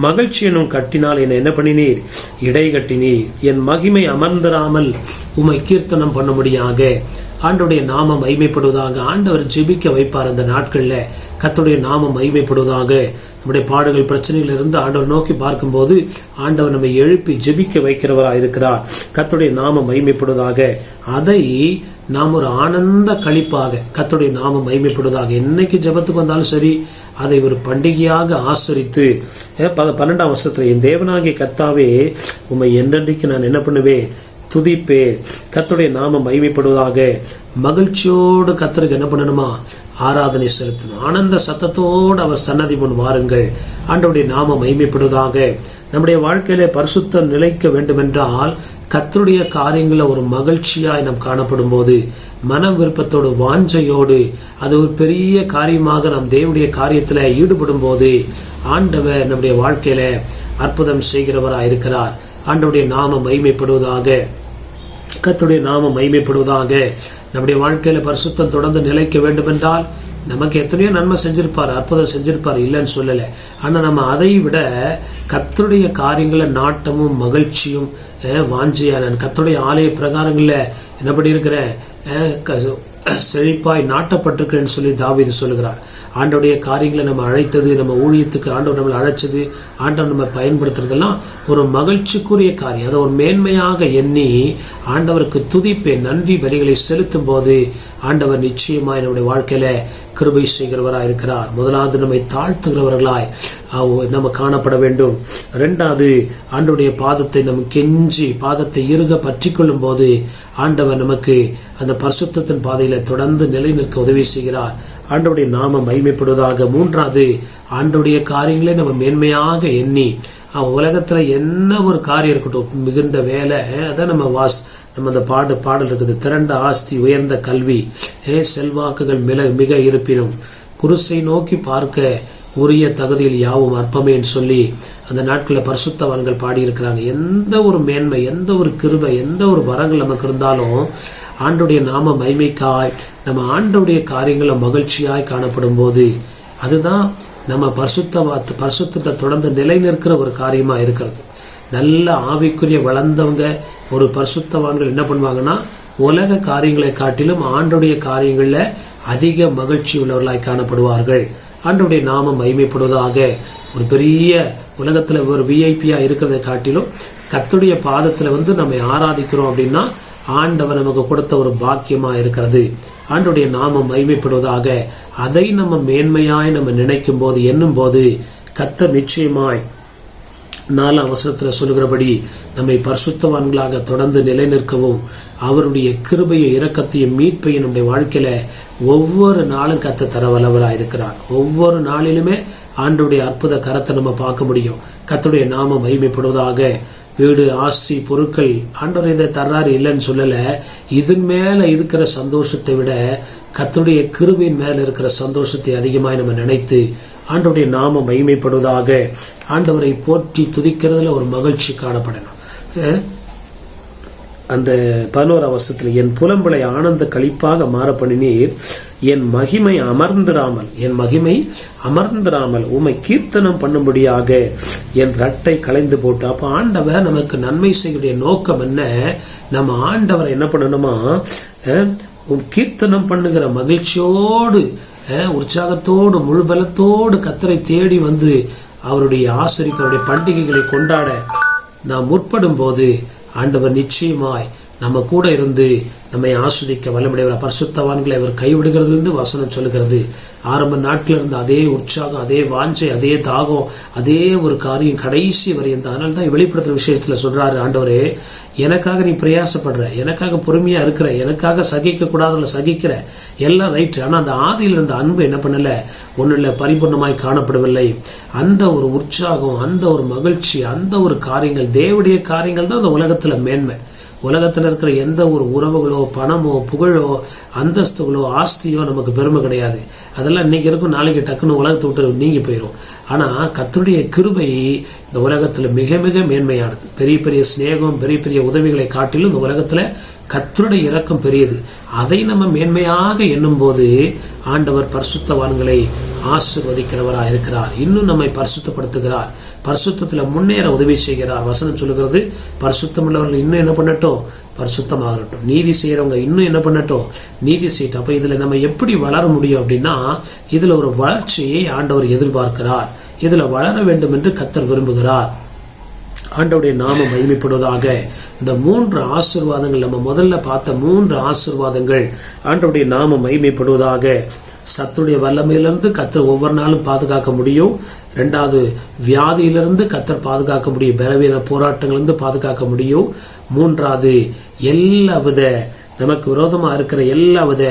மகிழ்ச்சி எனும் கட்டினால் என்ன பண்ணினீர், இடை கட்டினீர். என் மகிமை அமர்ந்திராமல் உம்மை கீர்த்தனம் பண்ணும்படியாக. ஆண்டவருடைய நாமம் மகிமைப்படுவதாக. ஆண்டவர் ஜெபிக்க வைப்பார். அந்த நாட்கள்ல கர்த்தருடைய நாமம் மகிமைப்படுவதாக. நம்முடைய பாடுகள் பிரச்சனைகள் இருந்து ஆண்டவர் நோக்கி பார்க்கும்போது ஆண்டவர் நம்மை எழுப்பி ஜெபிக்க வைக்கிறவராக இருக்கிறார். கர்த்தருடைய நாமம் மகிமைப்படுவதாக. அதை நாம் ஒரு ஆனந்த களிப்பாக கர்த்தருடைய நாமம் மகிமைப்படுவதாக. என்னைக்கு ஜெபத்துக்கு வந்தாலும் சரி அதை ஒரு பண்டிகையாக ஆசரித்து 12ஆம் வசனத்துல என் தேவனாகிய கர்த்தாவே உம்மை என்றென்றைக்கு நான் என்ன பண்ணுவேன், துதிப்பேன். கர்த்தருடைய நாமம் மகிமைப்படுவதாக. மகிழ்ச்சியோடு கர்த்தருக்கு என்ன பண்ணணுமா, ஆராதனை செலுத்தணும். ஆனந்த சத்தத்தோடு அவர் சன்னதி முன் வாருங்கள். ஆண்டவருடைய நாமம் மகிமைப்படுவதாக. நம்முடைய வாழ்க்கையில பரிசுத்தம் நிலைக்க வேண்டும் என்றால் கர்த்தருடைய காரியங்கள ஒரு மகிழ்ச்சியாய் நாம் காணப்படும் போது, மன விருப்பத்தோடு வாஞ்சையோடு அது ஒரு பெரிய காரியமாக நாம் தேவனுடைய காரியத்துல ஈடுபடும் போது ஆண்டவர் நம்முடைய வாழ்க்கையில அற்புதம் செய்கிறவராய் இருக்கிறார். ஆண்டவருடைய நாமம் மகிமைப்படுவதாக. கர்த்தருடைய நாமம் மகிமைப்படுவதாக. நம்முடைய வாழ்க்கையில பரிசுத்தம் தொடர்ந்து நிலைக்க வேண்டும் என்றால் நமக்கு எத்தனையோ நன்மை செஞ்சிருப்பார், அற்புதம் செஞ்சிருப்பார், இல்லைன்னு சொல்லல. ஆனா நம்ம அதை விட கர்த்தருடைய காரியங்கள நாட்டமும் மகிழ்ச்சியும் வாஞ்சியா நான் கர்த்தருடைய ஆலய பிரகாரங்கள்ல என்ன பண்ணி இருக்கிறேன், செழிப்பாய் நாட்டப்பட்டிருக்கிறேன்னு சொல்லி தாவீது சொல்லுகிறார். ஆண்டவருடைய காரியங்களை நம்ம அழைத்தது, நம்ம ஊழியத்துக்கு ஆண்டவர் நம்மளை அழைச்சது, ஆண்டவர் நம்ம பயன்படுத்துறதெல்லாம் ஒரு மகிழ்ச்சிக்குரிய காரியம். அதை ஒரு மேன்மையாக எண்ணி ஆண்டவருக்கு துதிப்பேன், நன்றி பலிகளை செலுத்தும் போது ஆண்டவர் நிச்சயமாய் நம்முடைய வாழ்க்கையில கிருபை செய்கிறவராய் இருக்கிறார். முதலாவது நம்மை தாழ்த்துகிறவர்களாய் நம்ம காணப்பட வேண்டும். இரண்டாவது ஆண்டவருடைய பாதத்தை நம்ம கெஞ்சி பாதத்தை இறுக பற்றி கொள்ளும் போது ஆண்டவர் நமக்கு அந்த பரிசுத்தத்தின் பாதையில தொடர்ந்து நிலை நிற்க உதவி செய்கிறார். ஆண்டவருடைய நாமம் மகிமைப்படுவதாக. மூன்றாவது ஆண்டவருடைய காரியங்களை நம்ம மேன்மையாக எண்ணி உலகத்துல என்ன ஒரு காரியம் இருக்கட்டும், மிகுந்த வேலை, அதான் நம்ம அந்த பாடல் இருக்குது, திரண்ட ஆஸ்தி உயர்ந்த கல்வி செல்வாக்குகள் மிக இருப்பினும் குருசை நோக்கி பார்க்க உரிய தகுதியில் யாவும் அற்பமேன்னு சொல்லி அந்த நாட்களில் பரிசுத்தவான்கள் பாடியிருக்கிறாங்க. எந்த ஒரு மேன்மை, எந்த ஒரு கிருபை, எந்த ஒரு வரங்கள் நமக்கு இருந்தாலும் ஆண்டோடைய நாம மகிமைக்காய் நம்ம ஆண்டோடைய காரியங்களை மகிழ்ச்சியாய் காணப்படும் போது அதுதான் நம்ம பரிசுத்தத்தை தொடர்ந்து நிலை நிற்கிற ஒரு காரியமா இருக்கிறது. நல்ல ஆவிக்குரிய வளர்ந்தவங்க ஒரு பரிசுத்தவான்கள் என்ன பண்ணுவாங்கன்னா உலக காரியங்களை காட்டிலும் ஆண்டோடைய காரியங்கள்ல அதிக மகிழ்ச்சி உள்ளவர்களாய் காணப்படுவார்கள். ஆண்டோடைய நாமம் மகிமைப்படுவதாக. ஒரு பெரிய உலகத்துல ஒரு விஐபியா இருக்கிறத காட்டிலும் கர்த்தருடைய பாதத்துல நம்ம ஆராதிக்கிறோம் அப்படின்னா ஆண்டவர் நமக்கு கொடுத்த ஒரு பாக்கியமா இருக்கிறது. ஆண்டோடைய நாமம் மகிமைப்படுவதாக. அதை நம்ம மேன்மையாய் நம்ம நினைக்கும் போது எண்ணும் போது கர்த்தர் நிச்சயமாய் 4 வசனத்துல சொல்லுகிறபடி நம்மை பரிசுத்தவான்களாக தொடர்ந்து நிலை நிற்கவும் அவருடைய கிருபையை இரக்கத்தையும் மீட்பையும் நம்முடைய வாழ்க்கையில ஒவ்வொரு நாளும் கர்த்தர் தர வல்லவராயிருக்கிறார். ஒவ்வொரு நாளிலுமே ஆண்டவருடைய அற்புத கரத்தை நம்ம பார்க்க முடியும். கர்த்தருடைய நாமம் மகிமைப்படுவதாக. வீடு, ஆஸ்தி, பொருட்கள் ஆண்டவர் இதை தர்றாரு இல்லைன்னு சொல்லல. இதன் மேல இருக்கிற சந்தோஷத்தை விட கர்த்தருடைய கிருபையின் மேல இருக்கிற சந்தோஷத்தை அதிகமாய் நம்ம நினைத்து ஆண்டவருடைய நாமம் மகிமைப்படுவதாக. ஆண்டவரை போற்றி துதிக்கிறதுல ஒரு மகிழ்ச்சி காணப்படணும். அந்த 11 வசனத்துல என் புலம்பலை ஆனந்த களிப்பாக மாற பண்ணினீர், என் மகிமை அமர்ந்திராமல் உமை கீர்த்தனம் பண்ணும்படியாக என் ரட்டை களைந்து போட்டு. அப்ப ஆண்டவர் நமக்கு நன்மை செய்ய நோக்கம் என்ன? நம்ம ஆண்டவரை என்ன பண்ணணுமா, கீர்த்தனம் பண்ணுகிற மகிழ்ச்சியோடு உற்சாகத்தோடு முழு பலத்தோடு கர்த்தரை தேடி வந்து அவருடைய ஆசரிப்பு அவருடைய பண்டிகைகளை கொண்டாட நாம் முற்படும் போது ஆண்டவர் நிச்சயமாய் நம்ம கூட இருந்து நம்மை ஆஸ்வதிக்க வல்லமுடையவர். பரிசுத்தவான்களை அவர் கைவிடுகிறதுலேருந்து வசனம் சொல்லுகிறது. ஆரம்ப நாட்டில இருந்து அதே உற்சாகம், அதே வாஞ்சை, அதே தாகம், அதே ஒரு காரியம் கடைசி வரை. அதனால தான் வெளிப்படுத்துற விஷயத்துல சொல்றாரு, ஆண்டவரே எனக்காக நீ பிரயாசப்படுற, எனக்காக பொறுமையா இருக்கிற, எனக்காக சகிக்க கூடாதுல சகிக்கிற, எல்லாம் ரைட். ஆனா அந்த ஆதியில் இருந்த அன்பு என்ன பண்ணல, ஒன்னுல பரிபூர்ணமாய் காணப்படவில்லை. அந்த ஒரு உற்சாகம், அந்த ஒரு மகிழ்ச்சி, அந்த ஒரு காரியங்கள், தேவனுடைய காரியங்கள் தான் அந்த உலகத்துல மேன்மை. உலகத்துல இருக்கிற எந்த ஒரு உறவுகளோ பணமோ புகழோ அந்தஸ்துகளோ ஆஸ்தியோ நமக்கு பெருமை கிடையாது. அதெல்லாம் இன்னைக்கு இருக்கும், நாளைக்கு டக்குன்னு உலகத்தை விட்டு நீங்கி போயிடும். ஆனா கர்த்தருடைய கிருபை இந்த உலகத்துல மிக மிக மேன்மையானது. பெரிய பெரிய சிநேகம், பெரிய பெரிய உதவிகளை காட்டிலும் இந்த உலகத்துல கர்த்தருடைய இரக்கம் பெரியது. அதை நம்ம மேன்மையாக எண்ணும் போது ஆண்டவர் பரிசுத்தவான்களை ஆசீர்வதிக்கிறவராக இருக்கிறார். இன்னும் நம்மை பரிசுத்தப்படுத்துகிறார், பரிசுத்தத்துல முன்னேற உதவி செய்கிறார். வசனம் சொல்லுகிறது, பரிசுத்தம் உள்ளவர்கள் இன்னும் என்ன பண்ணட்டும், பரிசுத்தமாகட்டும். நீதி செய்யறவங்க இன்னும் என்ன பண்ணட்டும், நீதி செய்யட்டும். அப்ப இதுல நம்ம எப்படி வளர முடியும் அப்படின்னா, இதுல ஒரு வளர்ச்சியை ஆண்டவர் எதிர்பார்க்கிறார். இதுல வளர வேண்டும் என்று கர்த்தர் விரும்புகிறார். ஆண்டவருடைய நாமம் மகிமைப்படுவதாக. இந்த 3 ஆசீர்வாதங்கள், நம்ம முதல்ல பார்த்த 3 ஆசீர்வாதங்கள், ஆண்டவருடைய நாமம் மகிமைப்படுவதாக. சத்துடைய வல்லமையிலிருந்து கர்த்தர் ஒவ்வொரு நாளும் பாதுகாக்க முடியும். 2வது வியாதியிலிருந்து கர்த்தர் பாதுகாக்க முடியும், பலவீன போராட்டங்களிலிருந்து பாதுகாக்க முடியும். 3வது எல்லாவித நமக்கு விரோதமா இருக்கிற எல்லாவித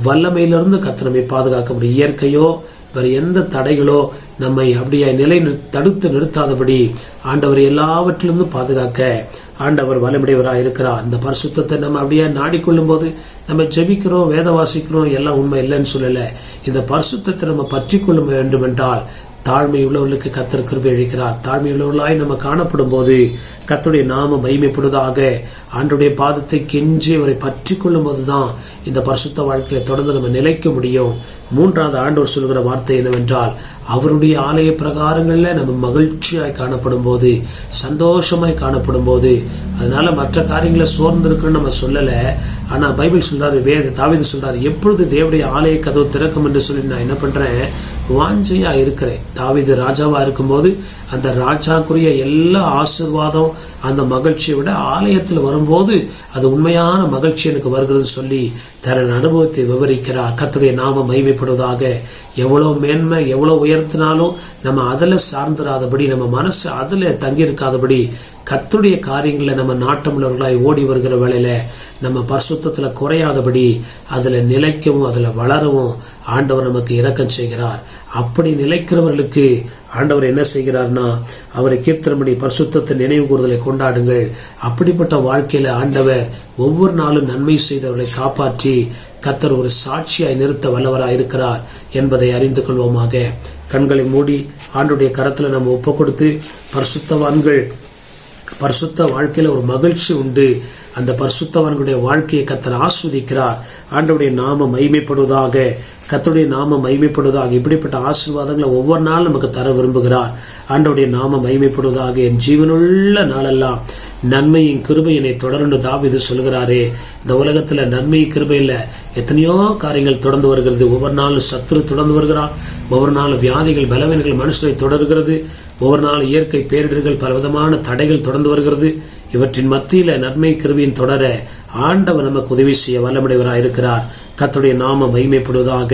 வல்லமையிலிருந்து கர்த்தர் நம்மை பாதுகாக்க முடியும். இயற்கையோ வேற எந்த தடைகளோ நம்மை அப்படியே தடுத்து நிறுத்தாதபடி ஆண்டவர் எல்லாவற்றிலிருந்து பாதுகாக்க ஆண்டவர் வல்லமையுடையவராக இருக்கிறார். இந்த பரிசுத்தத்தை நம்ம அப்படியே நாடிக்கொள்ளும் போது நம்ம ஜெபிக்கிறோம், வேத வாசிக்கிறோம், எல்லாம் உண்மை இல்லைன்னு சொல்லல. இந்த பரிசுத்தத்தை நம்ம பற்றி கொள்ள வேண்டும் என்றால் தாழ்மை உள்ளவர்களுக்கு கர்த்தர் கிருபை அளிக்கிறார். தாழ்மை உள்ளவர்களாய் நம்ம காணப்படும் போது கர்த்தருடைய நாமம் மகிமைப்படுவதாக. ஆண்டவருடைய பாதத்தை கெஞ்சி அவரை பற்றி கொள்ளும் போதுதான் இந்த பரிசுத்த வாழ்க்கையில தொடர்ந்து நம்ம நிலைக்க முடியும். மூன்றாவது ஆண்டவர் சொல்கிற வார்த்தை என்னவென்றால், அவருடைய ஆலய பிரகாரங்கள்ல நம்ம மகிழ்ச்சியாய் காணப்படும் போது, சந்தோஷமாய் காணப்படும் போது, அதனால மற்ற காரியங்களை சோர்ந்திருக்குன்னு நம்ம சொல்லல. ஆனா பைபிள் சொல்றாரு, தாவீது சொல்றாரு, எப்பொழுது தேவனுடைய ஆலய கதவு திறக்கும் என்று சொல்லி நான் என்ன பண்றேன், வாஞ்சையா இருக்கிறேன். தாவீது ராஜாவா இருக்கும்போது அந்த ராஜாக்குரிய எல்லா ஆசீர்வாதம், அந்த மகிழ்ச்சியை விட ஆலயத்தில் வரும்போது அது உண்மையான மகிழ்ச்சி எனக்கு வருகிறதுன்னு சொல்லி தன் அனுபவத்தை விவரிக்கிறார். கர்த்தருடைய நாமம் மகிமைப்படுவதாக. எவ்வளவு மேன்மை, எவ்வளவு உயர்த்தினாலும் நம்ம அதுல சார்ந்திராதபடி, நம்ம மனசு அதுல தங்கி இருக்காதபடி, கர்த்தருடைய காரியங்களை நம்ம நாட்டமுள்ளவர்களாய் ஓடி வருகிற வேளையில நம்ம பரிசுத்தத்துல குறையாதபடி அதுல நிலைக்கவும் அதுல வளரவும் ஆண்டவர் நமக்கு இரக்கம் செய்கிறார். அப்படி நிலைக்கிறவர்களுக்கு ஆண்டவர் என்ன செய்கிறார்னா, அவரை கீர்த்தனப்படி பரிசுத்தத்தை நினைவு கூறுதலை கொண்டாடுங்கள். அப்படிப்பட்ட வாழ்க்கையில ஆண்டவர் ஒவ்வொரு நாளும் நன்மை செய்தவர்களை காப்பாற்றி கர்த்தர் ஒரு சாட்சியாய் நிறுத்த வல்லவராய் இருக்கிறார் என்பதை அறிந்து கொள்வோமாக. கண்களை மூடி ஆண்டுடைய கரத்துல நம்ம ஒப்பு கொடுத்து, பரிசுத்தவான்கள் பரிசுத்த வாழ்க்கையில ஒரு மகிழ்ச்சி உண்டு. அந்த பரிசுத்தவான்களுடைய வாழ்க்கையை கர்த்தர் ஆஸ்வதிக்கிறார். ஆண்டவருடைய நாமம் மகிமைப்படுவதாக. கர்த்தருடைய நாமம் மகிமைப்படுவதாக. இப்படிப்பட்ட ஆசீர்வாதங்களை ஒவ்வொரு நாள் நமக்கு தர விரும்புகிறார். ஆண்டவருடைய நாமம் மகிமைப்படுவதாக. என் ஜீவனுள்ள நாளெல்லாம் நன்மையின் கிருபையினை தொடர்ந்து தாவீது சொல்கிறாரே. இந்த உலகத்துல நன்மை கிருபையில எத்தனையோ காரியங்கள் தொடர்ந்து வருகிறது. ஒவ்வொரு நாளும் சத்துரு தொடர்ந்து வருகிறார். ஒவ்வொரு நாளும் வியாதிகள், பலவீனங்கள் மனுஷரை தொடர்கிறது. ஒவ்வொரு நாள் இயற்கை பேரிடர்கள், பலவிதமான தடைகள் தொடர்ந்து வருகிறது. இவற்றின் மத்தியில நன்மை கிருபையின் தொடர ஆண்டவர் நமக்கு உதவி செய்ய வல்லமுடையவராய் இருக்கிறார். கர்த்தருடைய நாமம் மகிமைப்படுவதாக.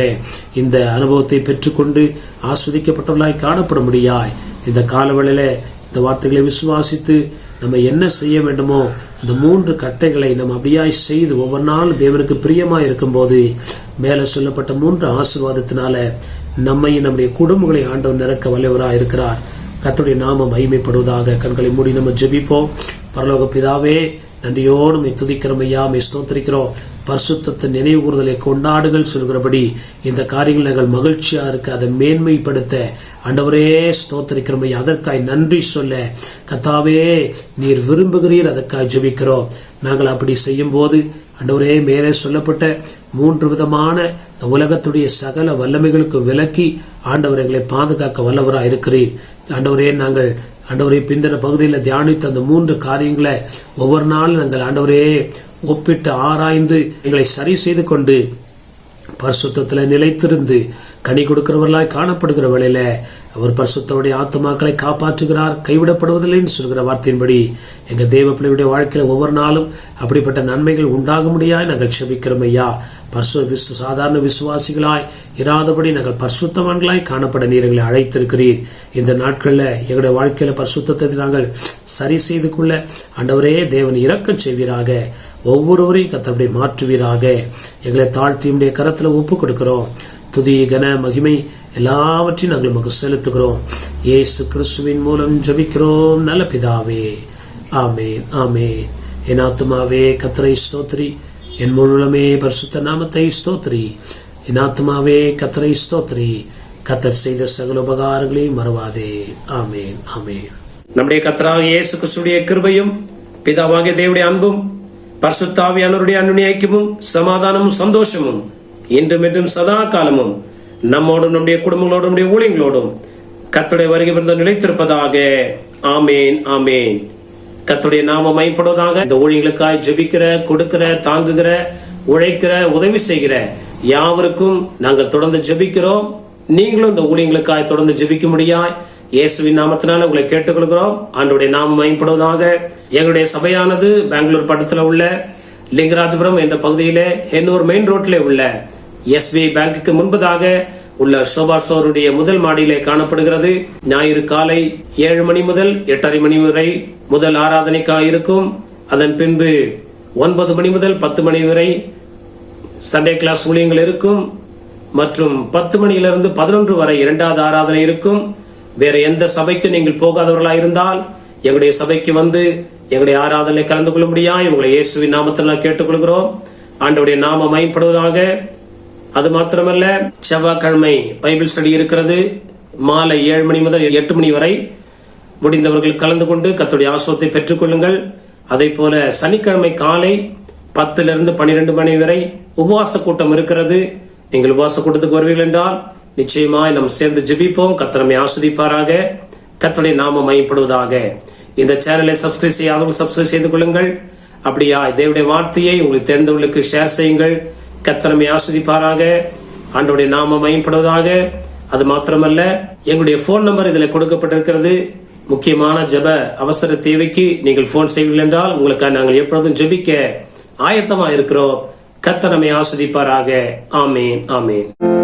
இந்த அனுபவத்தை பெற்றுக்கொண்டு ஆஸ்வதிக்கப்பட்டவர்களாய் காணப்பட முடியாய் இந்த காலவெளியில இந்த வார்த்தைகளை விசுவாசித்து நம்ம என்ன செய்ய வேண்டுமோ அந்த 3 கட்டைகளை நம்ம அப்படியாய் செய்து ஒவ்வொரு நாளும் தேவனுக்கு பிரியமாய் இருக்கும் போது மேல சொல்லப்பட்ட 3 ஆசீர்வாதத்தினால நம்மையும் நம்முடைய குடும்பங்களை ஆண்டவர் நிரக்க வல்லவராய் இருக்கிறார். கர்த்தருடைய நாமம் மகிமைப்படுவதாக. கண்களை மூடி நம்ம ஜெபிப்போம். பரலோக பிதாவே, நன்றியோடு துதிக்கிறோம் ஐயா, ஸ்தோத்திரிக்கிறோம். பரிசுத்தத்தை நினைவு கூறுதலை கொண்டாடுகள் சொல்கிறபடி இந்த காரியங்கள் நாங்கள் மகிழ்ச்சியா இருக்க அதை மேன்மைப்படுத்த ஆண்டவரே ஸ்தோத்திரிக்கிறோம் ஐயா. அதற்காய் நன்றி சொல்ல கர்த்தாவே நீர் விரும்புகிறீர், அதற்காய் ஜெபிக்கிறோம். நாங்கள் அப்படி செய்யும் போது ஆண்டவரே மேலே சொல்லப்பட்ட 3 விதமான உலகத்துடைய சகல வல்லமைகளுக்கு விலக்கி ஆண்டவர் எங்களை பாதுகாக்க வல்லவராய் இருக்கிறீர். ஆண்டவரே, நாங்கள் ஆண்டவரை பிந்தின பகுதியில் தியானித்த அந்த 3 காரியங்களை ஒவ்வொரு நாளும் நாங்கள் ஆண்டவரே ஒப்பிட்டு ஆராய்ந்து எங்களை சரி செய்து கொண்டு பரிசுத்தத்துல நிலைத்திருந்து கனி கொடுக்கிறவர்களாய் காணப்படுகிற வேளையில அவர் பரிசுத்தருடைய ஆத்துமாக்களை காப்பாற்றுகிறார், கைவிடப்படுவதில்லைன்னு சொல்கிற வார்த்தையின்படி எங்க தேவ பிள்ளையுடைய வாழ்க்கையில ஒவ்வொரு நாளும் அப்படிப்பட்ட நன்மைகள் உண்டாக முடியாய் நாங்கள் செபிக்கிறோம் ஐயா. சாதாரண விசுவாசிகளாய் இராதபடி நாங்கள் பரிசுத்தவான்களாய் காணப்பட நீர் எங்களை அழைத்திருக்கிறீர். இந்த நாட்கள்ல எங்களுடைய வாழ்க்கையில பரிசுத்தத்தை நாங்கள் சரி செய்து கொள்ள ஆண்டவரே தேவன் இரக்கம் செய்வீராக. ஒவ்வொருவரையும் கர்த்தருடைய மாற்றுவீராக. எங்களை தாழ்த்தியுடைய கரத்துல ஒப்பு கொடுக்கிறோம். துதி, கன, மகிமை எல்லாவற்றையும் நாங்கள் நமக்கு செலுத்துகிறோம். இயேசு கிறிஸ்துவின் மூலம் ஜெபிக்கிறோம் நல்ல பிதாவே, ஆமேன், ஆமேன். என் ஆத்துமாவே கர்த்தரை ஸ்தோத்திரி, என் முழுமே பரிசுத்த நாமத்தை ஸ்தோத்திரி. என் ஆத்துமாவே கர்த்தரை ஸ்தோத்திரி, கர்த்தர் செய்த சகல உபகாரங்களையும் மறவாதே. ஆமேன், ஆமேன். நம்முடைய கர்த்தராகிய இயேசு கிறிஸ்துவின் கிருபையும் பிதாவாகிய தேவனுடைய அன்பும் பரிசுத்த ஆவியானவருடைய அன்பின் ஐக்கியமும் சமாதானமும் சந்தோஷமும் இன்றும் என்றும் சதா காலமும் நம்மோடும் நம்முடைய குடும்பங்களோடும் நம்முடைய ஊழியங்களோடும் கர்த்தருடைய வருகை விருந்தம் நிலைத்திருப்பதாக. ஆமேன், ஆமேன். கர்த்தருடைய நாமம் மகிமைப்படுவதாக. இந்த ஊழியர்களுக்காய் ஜெபிக்கிற, கொடுக்கிற, தாங்குகிற, உழைக்கிற, உதவி செய்கிற யாவருக்கும் நாங்கள் தொடர்ந்து ஜெபிக்கிறோம். நீங்களும் இந்த ஊழியங்களுக்காய் தொடர்ந்து ஜெபிக்க முடியாய் இயேசுவின் நாமத்தினால உங்களை கேட்டுக்கொள்கிறோம். ஆண்டவருடைய நாமம் மகிமைப்படுவதாக. எங்களுடைய சபையானது பெங்களூர் பட்டத்துல உள்ள லிங்கராஜபுரம் என்ற பகுதியிலே எண்ணூர் மெயின் ரோட்ல உள்ள SBI பேங்குக்கு முன்பதாக உள்ள சோபா ஸ்டோருடைய முதல் மாடியிலே காணப்படுகிறது. ஞாயிறு காலை 7 மணி முதல் 8:30 மணி வரை முதல் ஆராதனைக்காக இருக்கும். அதன் பின்பு 9 மணி முதல் 10 மணி வரை சண்டே கிளாஸ் ஊழியங்கள் இருக்கும். மற்றும் 10 மணியிலிருந்து 11 வரை 2வது ஆராதனை இருக்கும். வேற எந்த சபைக்கு நீங்கள் போகாதவர்களாக இருந்தால் எங்களுடைய சபைக்கு வந்து எங்களுடைய ஆராதனை கலந்து கொள்ள முடியாது உங்களை இயேசுவின் நாமத்தில் கேட்டுக்கொள்கிறோம். ஆண்டவருடைய நாமம் மகிமைப்படுவதாக. அது மாத்திரமல்ல, செவ்வாய்க்கிழமை பைபிள் ஸ்டடி இருக்கிறது. மாலை 7 மணி முதல் 8 மணி வரை முடிந்தவர்கள் கலந்து கொண்டு கர்த்தருடைய ஆசீர்வாதத்தை பெற்றுக் கொள்ளுங்கள். அதே போல சனிக்கிழமை காலை 10 to 12 மணி வரை உபவாச கூட்டம் இருக்கிறது. நீங்கள் உபவாச கூட்டத்துக்கு வருவீர்கள் என்றால் நிச்சயமாய் நாம் சேர்ந்து ஜெபிப்போம். கர்த்தர் நம்மை ஆசீர்வதிப்பாராக. கர்த்தருடைய நாமம் மகிமைப்படுவதாக. இந்த சேனலை சப்ஸ்கிரைப் செய்யாதவர்கள் சப்ஸ்கிரைப் செய்து கொள்ளுங்கள். அப்படியா தேவனுடைய வார்த்தையை உங்களுக்கு தெரிந்தவர்களுக்கு ஷேர் செய்யுங்கள். கர்த்தர் நம்மை ஆசீர்வதிப்பாராக. ஆண்டவருடைய நாமம் மகிமைப்படுவதாக. அது மாத்திரமல்ல, எங்களுடைய போன் நம்பர் இதில் கொடுக்கப்பட்டிருக்கிறது. முக்கியமான ஜெப அவசர தேவைக்கு நீங்கள் போன் செய்வீர்கள் என்றால் உங்களுக்கு நாங்கள் எப்பொழுதும் ஜெபிக்க ஆயத்தமா இருக்கிறோம். கர்த்தர் நம்மை ஆசீர்வதிப்பாராக. ஆமேன், ஆமேன்.